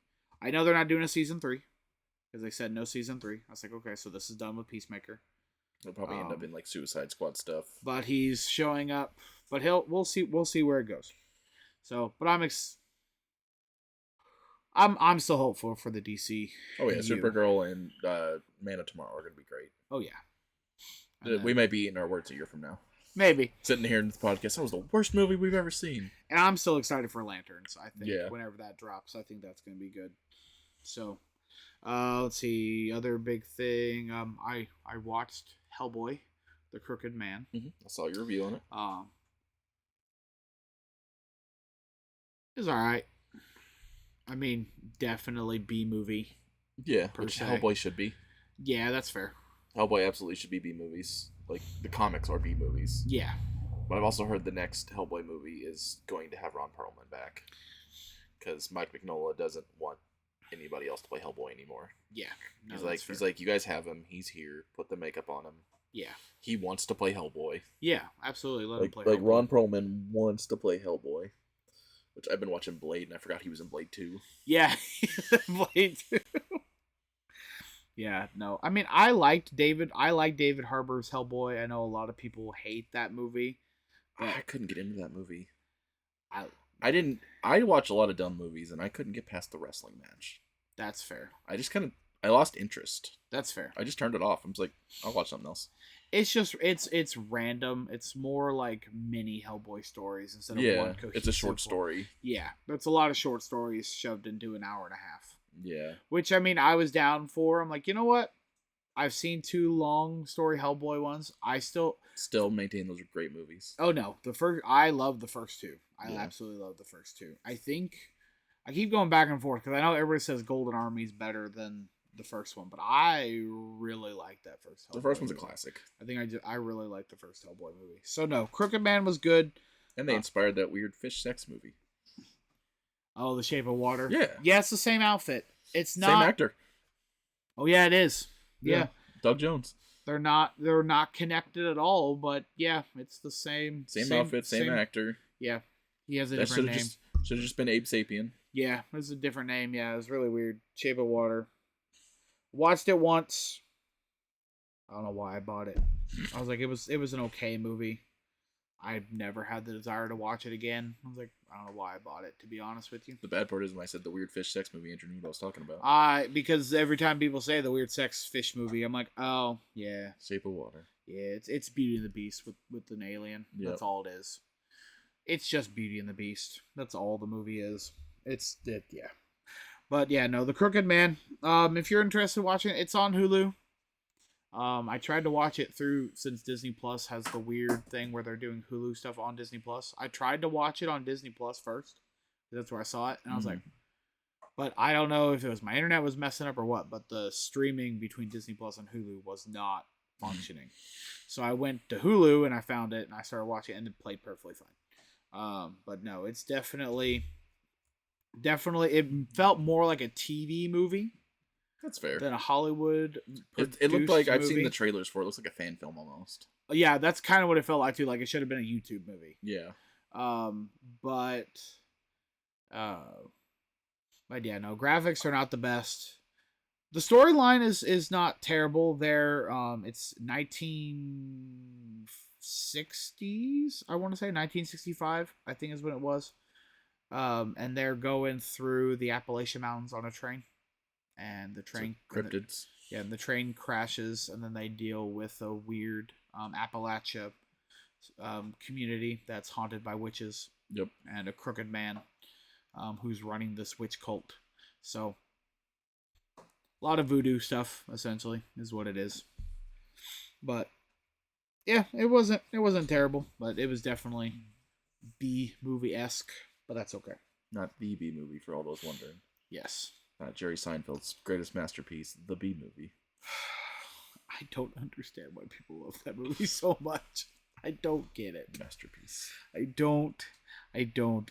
I know they're not doing a season 3 because they said no season 3. I was like, okay, so this is done with Peacemaker. They'll probably end up in like Suicide Squad stuff. But he's showing up. But we'll see where it goes. So, but I'm still hopeful for the DC. Oh yeah, Supergirl and Man of Tomorrow are going to be great. Oh yeah. We might be eating our words a year from now. Maybe. Sitting here in the podcast, that was the worst movie we've ever seen. And I'm still excited for Lanterns. I think Yeah. whenever that drops, I think that's going to be good. So, Let's see. Other big thing. I watched Hellboy, The Crooked Man. I saw your review on it. It was all right. I mean, definitely B movie. Yeah, per which se. Hellboy should be. Yeah, that's fair. Hellboy absolutely should be B movies. Like, the comics are B movies. Yeah. But I've also heard the next Hellboy movie is going to have Ron Perlman back. Because Mike Mignola doesn't want anybody else to play Hellboy anymore. Yeah. No, he's like, you guys have him. He's here. Put the makeup on him. Yeah. He wants to play Hellboy. Yeah, absolutely. Let him play Like Hellboy. Ron Perlman wants to play Hellboy. Which I've been watching Blade, and I forgot he was in Blade 2. Yeah. Blade 2. Yeah, no. I mean, I like David Harbour's Hellboy. I know a lot of people hate that movie. I couldn't get into that movie. I I watch a lot of dumb movies, and I couldn't get past the wrestling match. That's fair. I lost interest. That's fair. I just turned it off. I was like, I'll watch something else. It's just it's random. It's more like mini Hellboy stories instead of one cohesive. It's a short story. Yeah, that's a lot of short stories shoved into an hour and a half. Yeah. Which, I mean, I was down for. I'm like, you know what? I've seen 2 long story Hellboy ones. I still maintain those are great movies. Oh no, I love the first 2. I Yeah. absolutely love the first 2. I think I keep going back and forth because I know everybody says Golden Army is better than the first one, but I really like that first Hellboy. The first one's a movie. classic. I think I really like the first Hellboy movie. So no, Crooked Man was good. And they inspired that weird fish sex movie. Oh, The Shape of Water. Yeah. Yeah, it's the same outfit. It's not Same actor. Oh yeah, it is. Yeah. Doug Jones. They're not connected at all, but yeah, it's the same Outfit, same actor. Yeah. He has a That different name. Should have just been Abe Sapien. Yeah, it was a different name. Yeah, it was really weird. Shape of Water. Watched it once. I don't know why I bought it. I was like, it was an okay movie. I never had the desire to watch it again. I was like, I don't know why I bought it, to be honest with you. The bad part is when I said the weird fish sex movie, Andrew knew what I was talking about. Because every time people say the weird sex fish movie, I'm like, oh yeah, Shape of Water. yeah, it's Beauty and the Beast with an alien. Yep. That's all it is. It's just Beauty and the Beast. That's all the movie is. Yeah. But yeah, no, The Crooked Man. If you're interested in watching it, it's on Hulu. I tried to watch it since Disney Plus has the weird thing where they're doing Hulu stuff on Disney Plus. I tried to watch it on Disney Plus first. That's where I saw it, and I was like, but I don't know if it was my internet was messing up or what, but the streaming between Disney Plus and Hulu was not functioning. So I went to Hulu and I found it and I started watching it and it played perfectly fine. But no, it's definitely it felt more like a TV movie. That's fair. Than a Hollywood. It looked like I've seen movie. the trailers for it. It looks like a fan film almost. Yeah, that's kind of what it felt like too. Like it should have been a YouTube movie. Yeah. But yeah, no, graphics are not the best. The storyline is not terrible. There, it's 1960s. I want to say 1965. I think is when it was. And they're going through the Appalachian Mountains on a train, and the train cryptids. And the train crashes, and then they deal with a weird Appalachia community that's haunted by witches. Yep. And a crooked man who's running this witch cult. So a lot of voodoo stuff, essentially, is what it is. But yeah, it wasn't terrible, but it was definitely B movie-esque. But that's okay. Not the B movie for all those wondering. Yes. Not Jerry Seinfeld's greatest masterpiece, the B movie. I don't understand why people love that movie so much. I don't get it. Masterpiece. I don't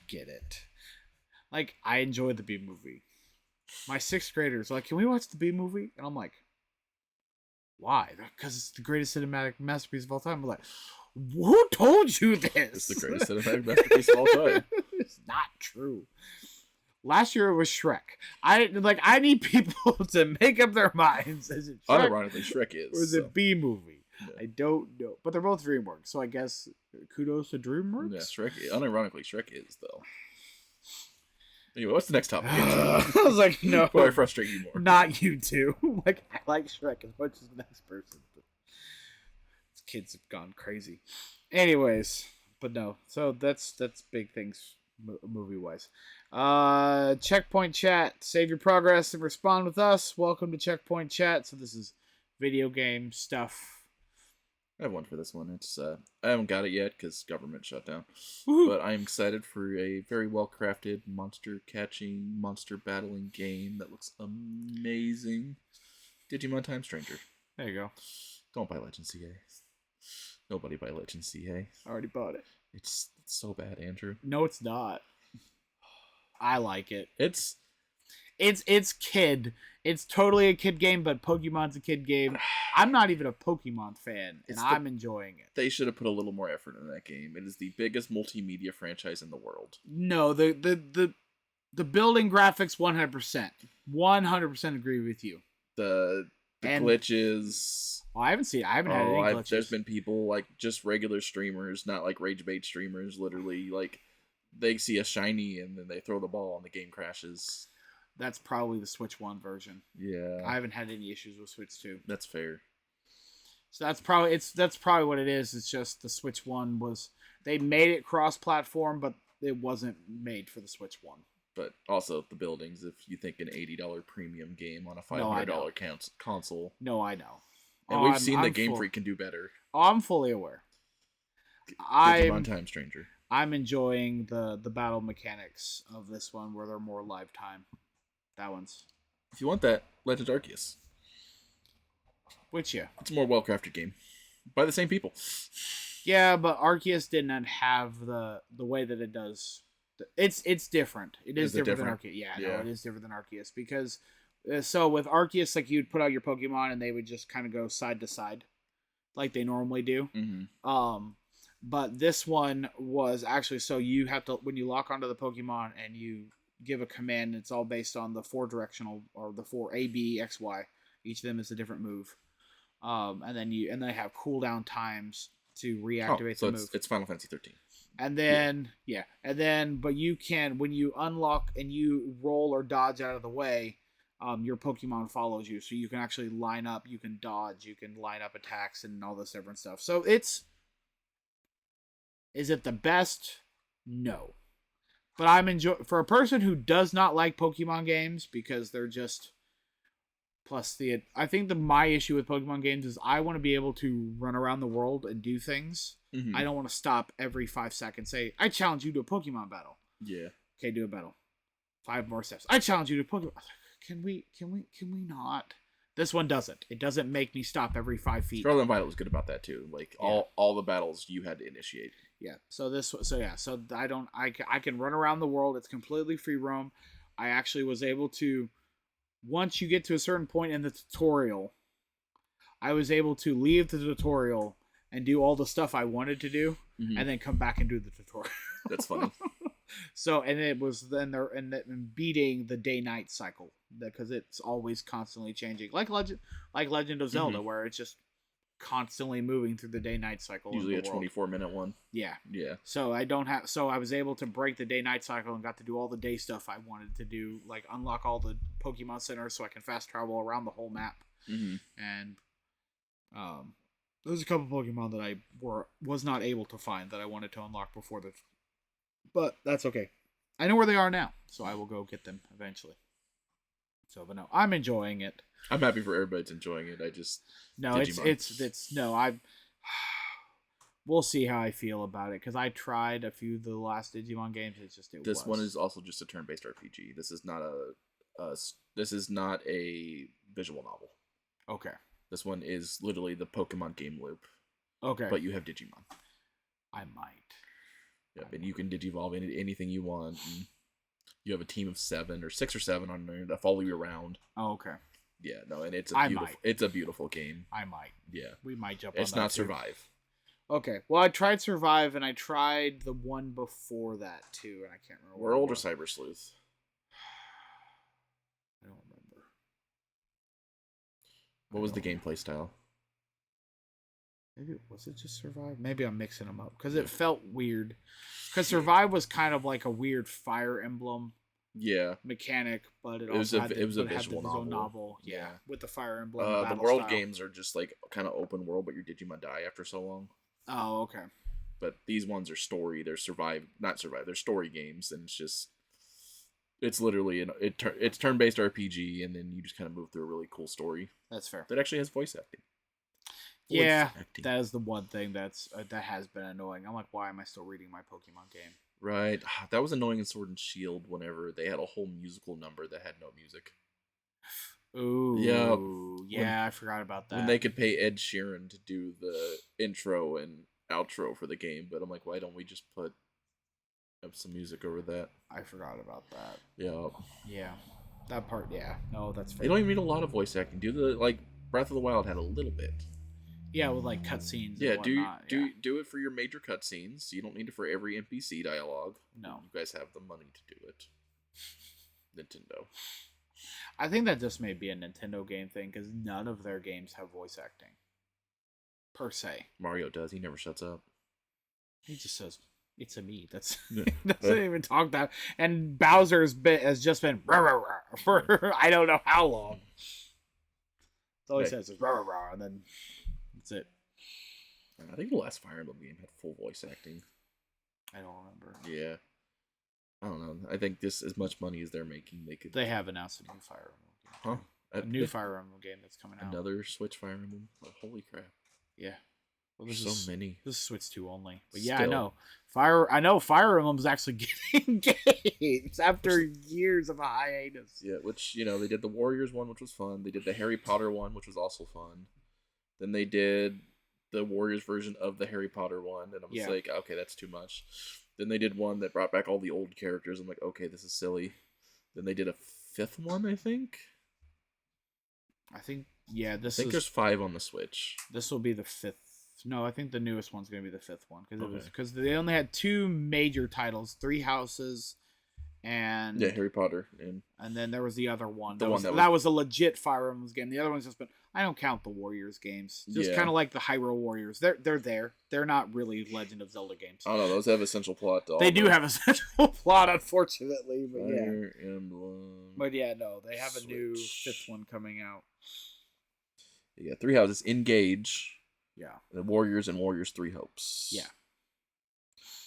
get it. Like, I enjoy the B movie. My 6th graders are like, can we watch the B movie? And I'm like, why? Because it's the greatest cinematic masterpiece of all time. I'm like, who told you this? It's the greatest cinematic masterpiece of all time. It's not true. Last year it was Shrek. I need people to make up their minds. Is it Shrek? Unironically, Shrek is. Or is it B movie? Yeah. I don't know. But they're both DreamWorks, so I guess kudos to DreamWorks. Yeah, Shrek. Unironically, Shrek is though. Anyway, what's the next topic? I was like, no. Before I frustrate you more. Not you two. Like, I like Shrek as much as the next person. But kids have gone crazy. Anyways, but no. So that's big things movie wise. Checkpoint chat. Save your progress and respond with us. Welcome to Checkpoint chat. So this is video game stuff. I have one for this one. It's I haven't got it yet because government shutdown. Woohoo. But I'm excited for a very well crafted monster catching, monster battling game that looks amazing. Digimon Time Stranger. There you go. Don't buy Legend CA. Nobody buy Legend CA. I already bought it. It's so bad, Andrew. No, it's not. I like it. It's kid. It's totally a kid game, but Pokemon's a kid game. I'm not even a Pokemon fan, and I'm enjoying it. They should have put a little more effort in that game. It is the biggest multimedia franchise in the world. No, the building graphics 100%. 100% agree with you. The glitches. Well, I haven't had any glitches. There's been people like just regular streamers, not like rage bait streamers, literally like they see a shiny and then they throw the ball and the game crashes. That's probably the Switch 1 version. Yeah. I haven't had any issues with Switch 2. That's fair. So that's probably what it is. It's just the Switch 1 they made it cross-platform, but it wasn't made for the Switch 1. But also the buildings, if you think an $80 premium game on a $500 console. No, I know. And we've seen that Game Freak can do better. Oh, I'm fully aware. Digimon Time Stranger. I'm enjoying the battle mechanics of this one where they're more live time. That one's. If you want that, Legend Arceus. Which, yeah. It's a more well-crafted game. By the same people. Yeah, but Arceus didn't have the way that it does. It's different. It is different than Arceus. Yeah, no, it is different than Arceus. Because, so with Arceus, like, you'd put out your Pokemon and they would just kind of go side to side. Like they normally do. Mm-hmm. But this one was actually, so you have to, when you lock onto the Pokemon and you give a command, it's all based on the 4 directional, or the 4 A, B, X, Y. Each of them is a different move. And then they have cooldown times to reactivate the move. It's Final Fantasy 13. And then, but you can, when you unlock and you roll or dodge out of the way, your Pokemon follows you. So you can actually line up, you can dodge, you can line up attacks and all this different stuff. So is it the best? No. But for a person who does not like Pokemon games because they're just, I think my issue with Pokemon games is I want to be able to run around the world and do things. Mm-hmm. I don't want to stop every 5 seconds. Say, I challenge you to a Pokemon battle. Yeah. Okay, do a battle. 5 more steps. I challenge you to Pokemon. Can we not? This one doesn't. It doesn't make me stop every 5 feet. Scarlet and Violet was good about that too. Like all the battles you had to initiate. Yeah. So I can run around the world. It's completely free roam. I actually was able to, once you get to a certain point in the tutorial, I was able to leave the tutorial and do all the stuff I wanted to do, mm-hmm. and then come back and do the tutorial. That's funny. So, and it was then beating the day-night cycle, because it's always constantly changing, like Legend of Zelda, mm-hmm. where it's just constantly moving through the day-night cycle. Usually a 24-minute one. Yeah. Yeah. So I was able to break the day-night cycle and got to do all the day stuff I wanted to do, like unlock all the Pokemon centers so I can fast travel around the whole map. Mm-hmm. And there's a couple Pokemon that I was not able to find that I wanted to unlock before but that's okay. I know where they are now, so I will go get them eventually. So, but no, I'm enjoying it. I'm happy for everybody that's enjoying it. We'll see how I feel about it, because I tried a few of the last Digimon games. This one is also just a turn-based RPG. This is not a visual novel. Okay. This one is literally the Pokemon game loop. Okay. But you have Digimon. I might. Yep, and you can Digivolve into anything you want. And you have a team of 6 or 7 on there that follow you around. Oh, okay. Yeah, no, and it's a beautiful game. I might. Yeah. We might jump on that. It's not Survive. Okay. Well, I tried Survive, and I tried the one before that, too, and I can't remember. World or Cyber Sleuth? I don't remember. What was the gameplay style? Maybe, was it just Survive? Maybe I'm mixing them up, because it felt weird. Because Survive was kind of like a weird Fire Emblem mechanic, but it was a visual novel. Yeah, with the Fire Emblem. The world games are just like kind of open world, but your Digimon die after so long. Oh, okay. But these ones are story. They're not survive. They're story games, and it's literally it's turn-based RPG, and then you just kind of move through a really cool story That's fair. that actually has voice acting. Yeah, acting. that is the one thing that has been annoying. I'm like, why am I still reading my Pokemon game? Right. That was annoying in Sword and Shield whenever they had a whole musical number that had no music. Ooh, yeah, I forgot about that. When they could pay Ed Sheeran to do the intro and outro for the game, but I'm like, why don't we just put up some music over that? I forgot about that. Yeah. Yeah, that part. Yeah, no, that's fair. You don't even need a lot of voice acting. Breath of the Wild had a little bit. Yeah, with like cutscenes. Yeah, and whatnot. do it for your major cutscenes. You don't need it for every NPC dialogue. No, you guys have the money to do it. Nintendo. I think that just may be a Nintendo game thing because none of their games have voice acting. Per se. Mario does. He never shuts up. He just says, "It's a me." That's doesn't even talk that. And Bowser's bit has just been rah, rah, rah, for I don't know how long. That's all he says is rah, rah, rah, and then that's it. I think the last Fire Emblem game had full voice acting. I don't remember. Yeah. I don't know. I think this, as much money as they're making, they could. They have announced a new Fire Emblem game. Huh? A new Fire Emblem game that's coming out. Another Switch Fire Emblem? Oh, holy crap. Yeah. Well, There's so many. This is Switch 2 only. But yeah, Still. I know Fire Emblem's actually getting games after years of a hiatus. Yeah, which, they did the Warriors one, which was fun. They did the Harry Potter one, which was also fun. Then they did the Warriors version of the Harry Potter one, and I was like, okay, that's too much. Then they did one that brought back all the old characters. I'm like, okay, this is silly. Then they did a fifth one, I think. I think there's 5 on the Switch. This will be the 5th. No, I think the newest one's going to be the 5th one because they only had 2 major titles, 3 Houses, and Harry Potter, and then there was the other one. That was a legit Fire Emblem game. The other one's just been. I don't count the Warriors games. Just kind of like the Hyrule Warriors. They're there. They're not really Legend of Zelda games. I don't know. Those have essential plot. They do have a central plot, unfortunately, but Fire Emblem. But yeah, no, they have Switch. a new 5th one coming out. Yeah, 3 Houses, Engage. Yeah. The Warriors and Warriors 3 Hopes. Yeah.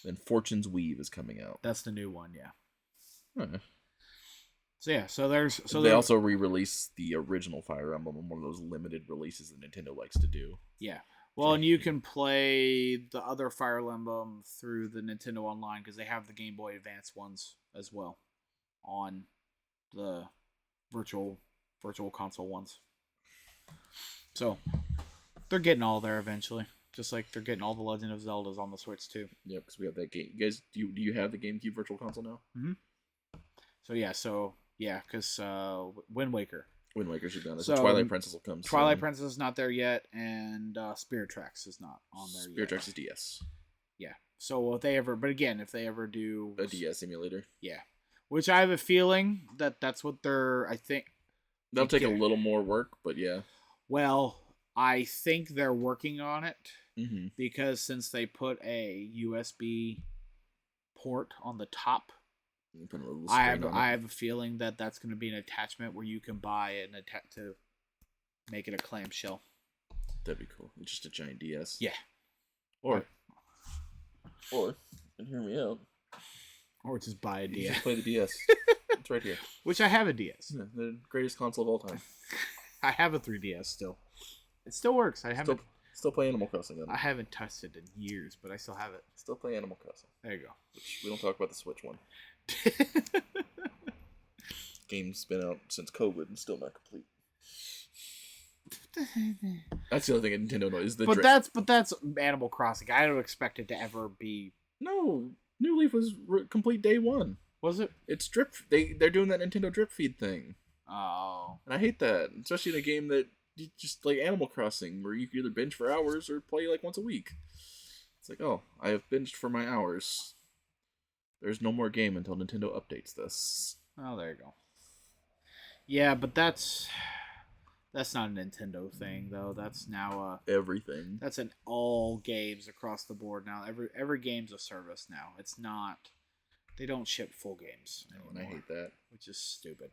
Then Fortune's Weave is coming out. That's the new one, yeah. Huh. So yeah, they also re-release the original Fire Emblem in one of those limited releases that Nintendo likes to do. Yeah. Well, and you can play the other Fire Emblem through the Nintendo Online because they have the Game Boy Advance ones as well on the virtual console ones. So they're getting all there eventually, just like they're getting all the Legend of Zeldas on the Switch too. Yeah, because we have that game. You guys, do you have the GameCube Virtual Console now? Mm-hmm. So yeah, because Wind Waker. Wind Waker should be on this. So, Twilight Princess will come. Twilight Princess is not there yet, and Spirit Tracks is not on there yet. Spirit Tracks is DS. Yeah. So if they ever do A DS emulator. Yeah. Which I have a feeling that's what I think. They'll take a little more work, but yeah. Well, I think they're working on it Mm-hmm. because since they put a USB port on the top, I have a feeling that that's going to be an attachment where you can buy it and to make it a clamshell. That'd be cool. Just a giant DS. Yeah. Or, and hear me out. Or just buy a You DS. just play the DS. It's right here. Which I have a DS. Yeah, the greatest console of all time. I have a 3DS still. It still works. Still play Animal Crossing. I haven't touched it in years, but I still have it. Still play Animal Crossing. There you go. Which we don't talk about the Switch one. Game's been out since COVID and still not complete. That's the other thing Nintendo knows. But that's Animal Crossing. I don't expect it to ever be. No, New Leaf was complete day one. Was it? It's drip. They're doing that Nintendo drip feed thing. Oh. And I hate that, especially in a game that just like Animal Crossing, where you can either binge for hours or play like once a week. It's like, oh, I have binged for my hours. There's no more game until Nintendo updates this. Oh, there you go. Yeah, but that's not a Nintendo thing though. That's now everything. That's in all games across the board now. Every game's a service now. It's not. They don't ship full games anymore, and I hate that. Which is stupid.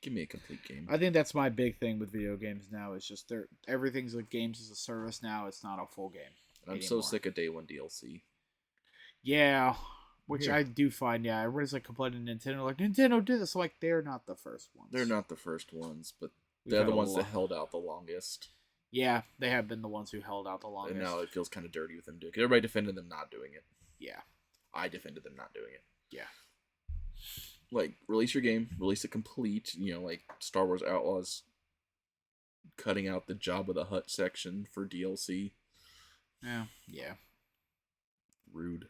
Give me a complete game. I think that's my big thing with video games now. Is just everything's like games as a service now. It's not a full game. And I'm so sick of day one DLC. Yeah, which Yeah. I do find. Yeah, everybody's like complaining Nintendo, like Nintendo did this. So, like they're not the first ones. They're not the first ones, but We've they're had the a ones that lot. held out the longest. Yeah, they have been the ones who held out the longest. And now it feels kind of dirty with them doing it. Everybody defended them not doing it. Yeah. I defended them not doing it. Yeah. Like, release your game, release it complete. You know, like Star Wars Outlaws cutting out the Jabba the Hutt section for DLC. Yeah. Yeah. Rude.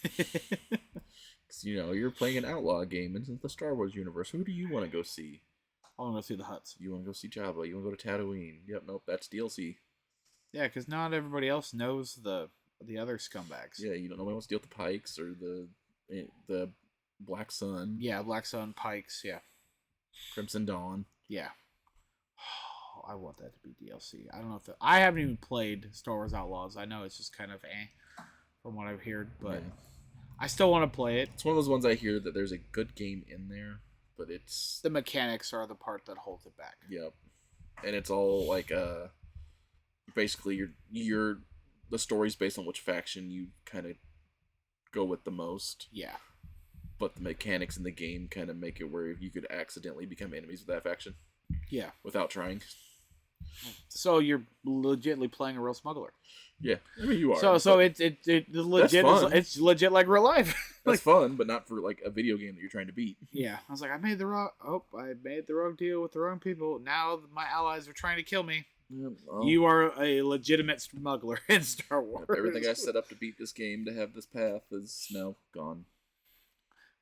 Because, you know, you're playing an Outlaw game in the Star Wars universe. Who do you want to go see? I want to go see the Hutts. You want to go see Jabba. You want to go to Tatooine. Yep, nope, that's DLC. Yeah, because not everybody else knows the other scumbags. Yeah, you don't know nobody wants to deal with the Pikes or the Black Sun. Yeah, Black Sun, Pikes, yeah. Crimson Dawn. Yeah. I want that to be DLC. I don't know if I haven't even played Star Wars Outlaws. I know it's just kind of from what I've heard, but Yeah. I still want to play it. It's one of those ones I hear that there's a good game in there, but it's The mechanics are the part that holds it back. yep, and it's all like basically you're the story's based on which faction you kind of go with the most, Yeah. but the mechanics in the game kind of make it where you could accidentally become enemies with that faction Yeah. without trying. So you're legitly playing a real smuggler. Yeah, I mean you are. So it's legit. fun. It's legit like real life. That's fun, but not for like a video game that you're trying to beat. Yeah, I was like, I made the wrong deal with the wrong people. Now my allies are trying to kill me. Well, You are a legitimate smuggler in Star Wars. everything I set up to beat this game to have this path is now gone.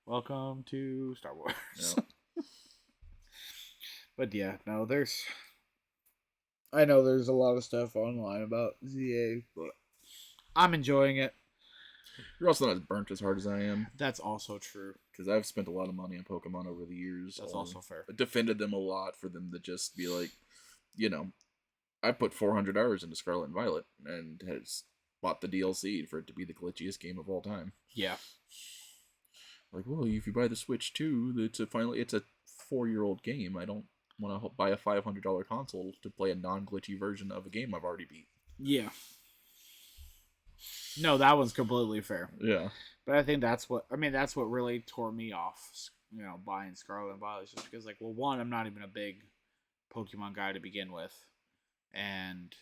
Welcome to Star Wars. No. But yeah, no, I know there's a lot of stuff online about ZA, but I'm enjoying it. You're also not as burnt as hard as I am. That's also true. Because I've spent a lot of money on Pokemon over the years. That's also fair. I defended them a lot for them to just be like, you know, I put 400 hours into Scarlet and Violet and has bought the DLC for it to be the glitchiest game of all time. Yeah. Like, well, if you buy the Switch too, it's a 4-year-old game. I don't want to buy a $500 console to play a non-glitchy version of a game I've already beat. Yeah. No, that one's completely fair. Yeah. But I think that's what really tore me off, buying Scarlet and Violet, just because, like, well, one, I'm not even a big Pokemon guy to begin with, and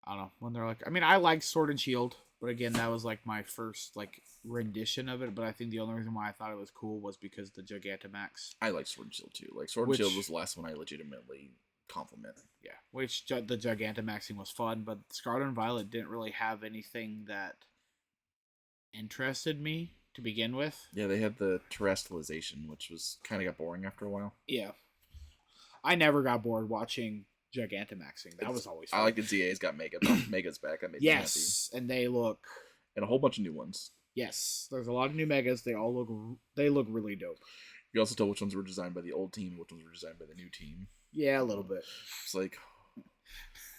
I don't know, when they're like, I like Sword and Shield, but again, that was like my first like rendition of it. But I think the only reason why I thought it was cool was because the Gigantamax. I like Sword and Shield too. Like Sword and Shield was the last one I legitimately complimented. Yeah, which the Gigantamaxing was fun, but Scarlet and Violet didn't really have anything that interested me to begin with. Yeah, they had the terrestrialization, which was kind of got boring after a while. Yeah, I never got bored watching Gigantamaxing. That was always fun. I like that ZA's got Megas back. That made me happy. Yes, and they look. And a whole bunch of new ones. Yes, there's a lot of new Megas. They look really dope. You also tell which ones were designed by the old team and which ones were designed by the new team. Yeah, a little bit. It's like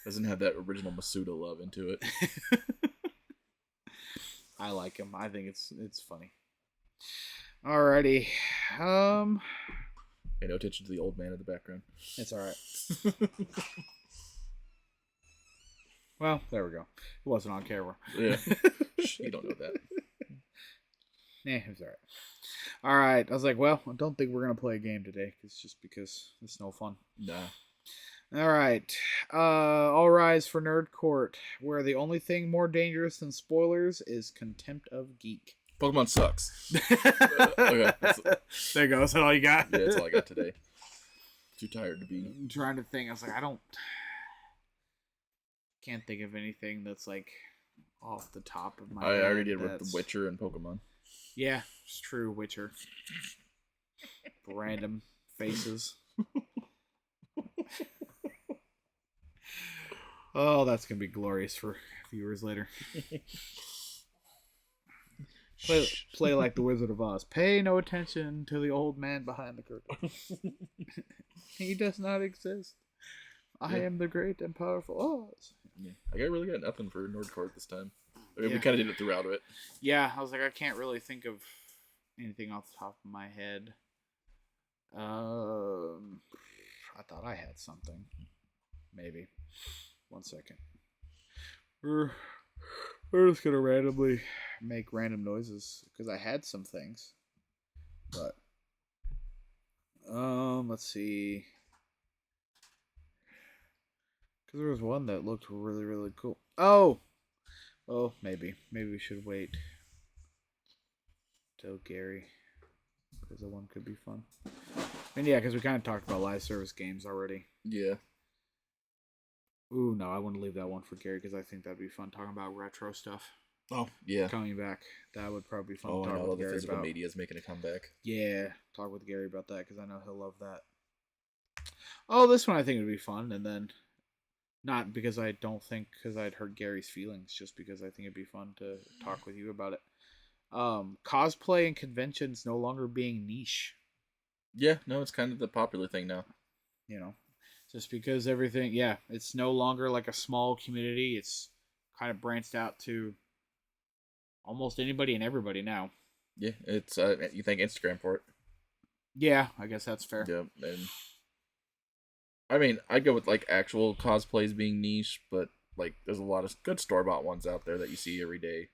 doesn't have that original Masuda love into it. I like him. I think it's funny. Alrighty. Pay no attention to the old man in the background. It's alright. Well, there we go. It wasn't on camera. Yeah. You don't know that. Yeah, it's alright. Alright, I was like, well, I don't think we're going to play a game today, just because it's no fun. Nah. Alright. All rise for Nerd Court, where the only thing more dangerous than spoilers is contempt of geek. Pokemon sucks. Okay. There you go. Is that all you got? Yeah, that's all I got today. Too tired to be. I'm trying to think. I was like, can't think of anything that's like off the top of my head. I already did with The Witcher and Pokemon. Yeah, it's true. Witcher. Random faces. Oh, that's gonna be glorious for viewers later. Play like the Wizard of Oz. Pay no attention to the old man behind the curtain. He does not exist. I am the great and powerful Oz. Yeah. I really got nothing for Nordcourt this time. I mean, Yeah. we kind of did it throughout it. Yeah, I was like, I can't really think of anything off the top of my head. I thought I had something. Maybe. 1 second. We're just gonna randomly make random noises because I had some things. But let's see. Because there was one that looked really, really cool. Oh, maybe we should wait till Gary, because the one could be fun. And yeah, because we kind of talked about live service games already. Yeah. Ooh, no, I want to leave that one for Gary because I think that'd be fun talking about retro stuff. Oh, yeah. Coming back. That would probably be fun Oh, to I talk know, with the Gary physical about. media is making a comeback. Yeah, talk with Gary about that because I know he'll love that. Oh, this one I think would be fun, and then not because I don't think because I'd hurt Gary's feelings, just because I think it'd be fun to talk with you about it. Cosplay and conventions no longer being niche. Yeah, no, it's kind of the popular thing now. You know, just because everything, yeah, it's no longer like a small community. It's kind of branched out to almost anybody and everybody now. Yeah, it's you thank Instagram for it. Yeah, I guess that's fair. Yeah, and I mean, I'd go with like actual cosplays being niche, but like there's a lot of good store-bought ones out there that you see every day.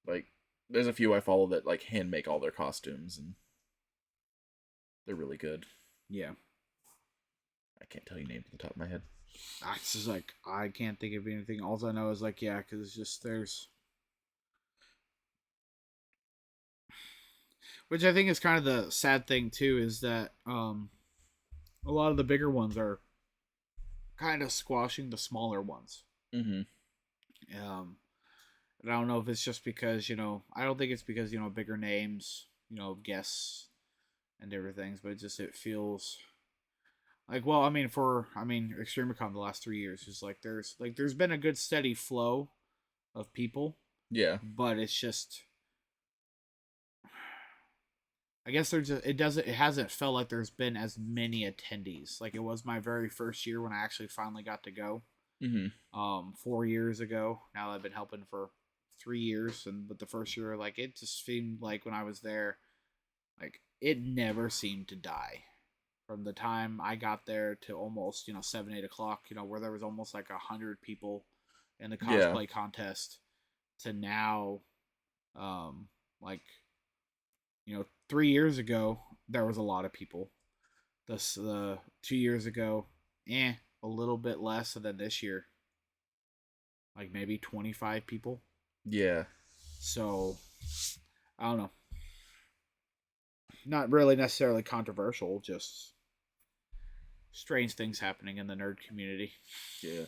Like there's a few I follow that like hand make all their costumes, and they're really good. Yeah. I can't tell you names off the top of my head. It's just like, I can't think of anything. All I know is like, yeah, because it's just, there's... Which I think is kind of the sad thing, too, is that a lot of the bigger ones are kind of squashing the smaller ones. Mm-hmm. And I don't know if it's just because, I don't think it's because, bigger names, guests and different things, but it feels... Like, well, ExtremeCon the last 3 years is like there's been a good steady flow of people. Yeah. But it's just, I guess it hasn't felt like there's been as many attendees. Like it was my very first year when I actually finally got to go. Mm-hmm. 4 years ago. Now I've been helping for 3 years, but the first year, like it just seemed like when I was there, like it never seemed to die. From the time I got there to almost, 7, 8 o'clock, where there was almost like 100 people in the cosplay contest to now, 3 years ago, there was a lot of people. The 2 years ago, a little bit less than this year. Like maybe 25 people. Yeah. So, I don't know. Not really necessarily controversial, just strange things happening in the nerd community. Yeah.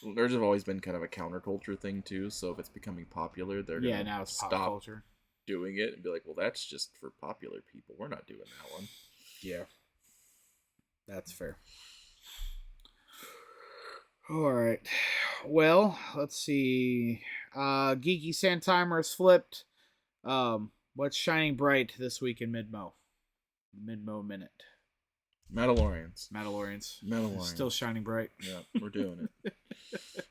Well, nerds have always been kind of a counterculture thing too, so if it's becoming popular, they're gonna now it's stop pop culture doing it and be like, well, that's just for popular people. We're not doing that one. Yeah, that's fair. All right. Well, let's see. Geeky Sandtimer's flipped. What's shining bright this week in MidMO? MidMO Minute. Matalorians. Still shining bright. Yeah, we're doing it.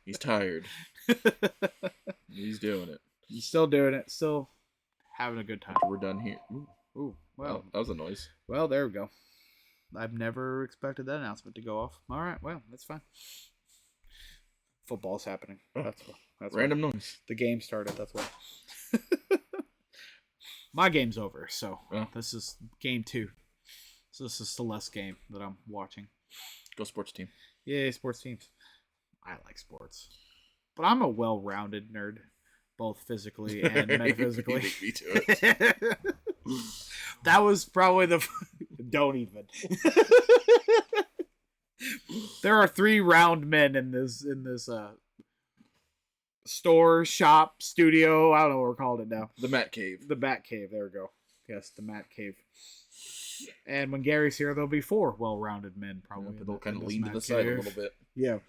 He's tired. He's doing it. He's still doing it. Still having a good time. We're done here. Ooh, well. That was a noise. Well, there we go. I've never expected that announcement to go off. All right, well, that's fine. Football's happening. That's random noise. The game started, that's why. My game's over, so this is game 2. So this is Celeste's game that I'm watching. Go sports team. Yay, sports teams. I like sports. But I'm a well-rounded nerd, both physically and metaphysically. You beat me to it. That was probably the... Don't even. There are 3 round men in this store, shop, studio. I don't know what we're calling it now. The Matt Cave. The Bat Cave. There we go. Yes, the Matt Cave. And when Gary's here, there'll be 4 well-rounded men, probably. Yeah, they'll kind of lean to the side a little bit. Yeah.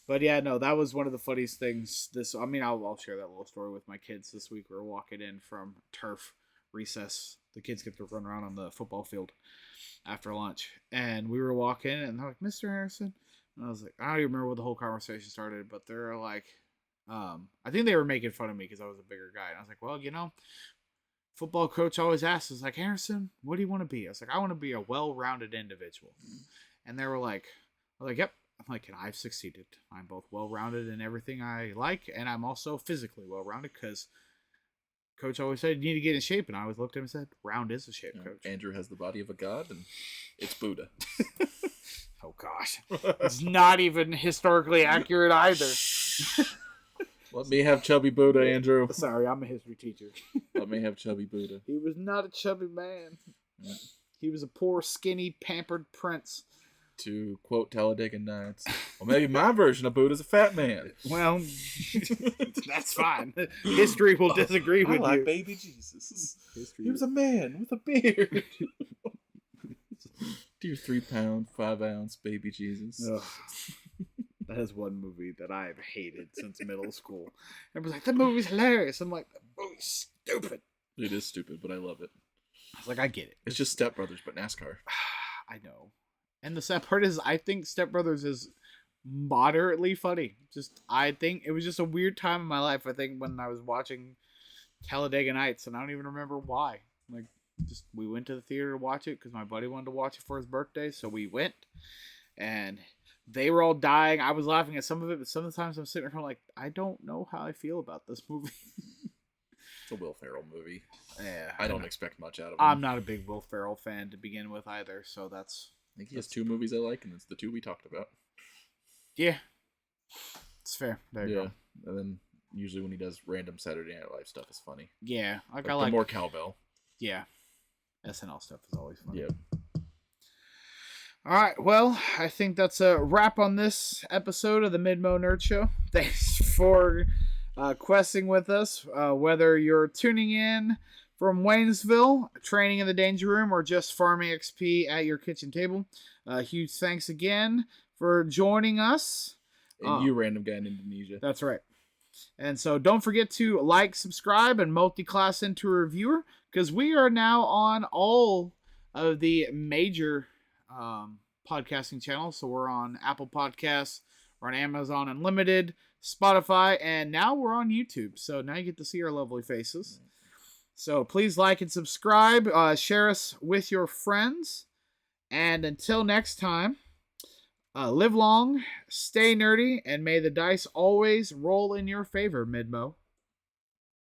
But yeah, no, that was one of the funniest things. I'll share that little story with my kids this week. We were walking in from turf recess. The kids get to run around on the football field after lunch. And we were walking, and they're like, Mr. Harrison? And I was like, I don't even remember what the whole conversation started, but they're like, I think they were making fun of me because I was a bigger guy. And I was like, well, football coach always asks us, like, Harrison, what do you want to be? I was like, I want to be a well-rounded individual. And they were like, yep. I'm like, and I've succeeded. I'm both well-rounded in everything I like, and I'm also physically well-rounded because Coach always said you need to get in shape, and I always looked at him and said, round is a shape, Coach. Andrew has the body of a god, and it's Buddha. Oh, gosh. It's not even historically accurate either. Let me have chubby Buddha, Andrew. Sorry, I'm a history teacher. Let me have chubby Buddha. He was not a chubby man. Yeah. He was a poor, skinny, pampered prince. To quote Talladega Nights, well, maybe my version of Buddha's a fat man. Well, that's fine. History will disagree with I like you. baby Jesus. History He was a man with a beard. Dear 3 pound, 5 ounce baby Jesus. Ugh. That is one movie that I've hated since middle school. Everyone's like, that movie's hilarious. I'm like, that movie's stupid. It is stupid, but I love it. I was like, I get it. It's just Step Brothers, but NASCAR. I know. And the sad part is, I think Step Brothers is moderately funny. I think it was just a weird time in my life. I think when I was watching Talladega Nights, and I don't even remember why. Like, just we went to the theater to watch it because my buddy wanted to watch it for his birthday, so we went. And they were all dying. I was laughing at some of it, but sometimes I'm sitting at home like, I don't know how I feel about this movie. It's a Will Ferrell movie. Yeah, I don't expect much out of him. I'm not a big Will Ferrell fan to begin with either, so that's... I think he has 2 movies I like, and it's the 2 we talked about. Yeah. It's fair. There you go. And then usually when he does random Saturday Night Live stuff is funny. Yeah. Like I like more cowbell. Yeah. SNL stuff is always funny. Yeah. All right. Well, I think that's a wrap on this episode of the MidMO Nerd Show. Thanks for questing with us. Whether you're tuning in from Waynesville, training in the Danger Room, or just farming XP at your kitchen table, huge thanks again for joining us. And you random guy in Indonesia. That's right. And so don't forget to like, subscribe, and multi-class into a reviewer, because we are now on all of the major podcasting channels. So we're on Apple Podcasts, we're on Amazon Unlimited, Spotify, and now we're on YouTube. So now you get to see our lovely faces. So please like and subscribe. Share us with your friends. And until next time, live long, stay nerdy, and may the dice always roll in your favor, MidMO.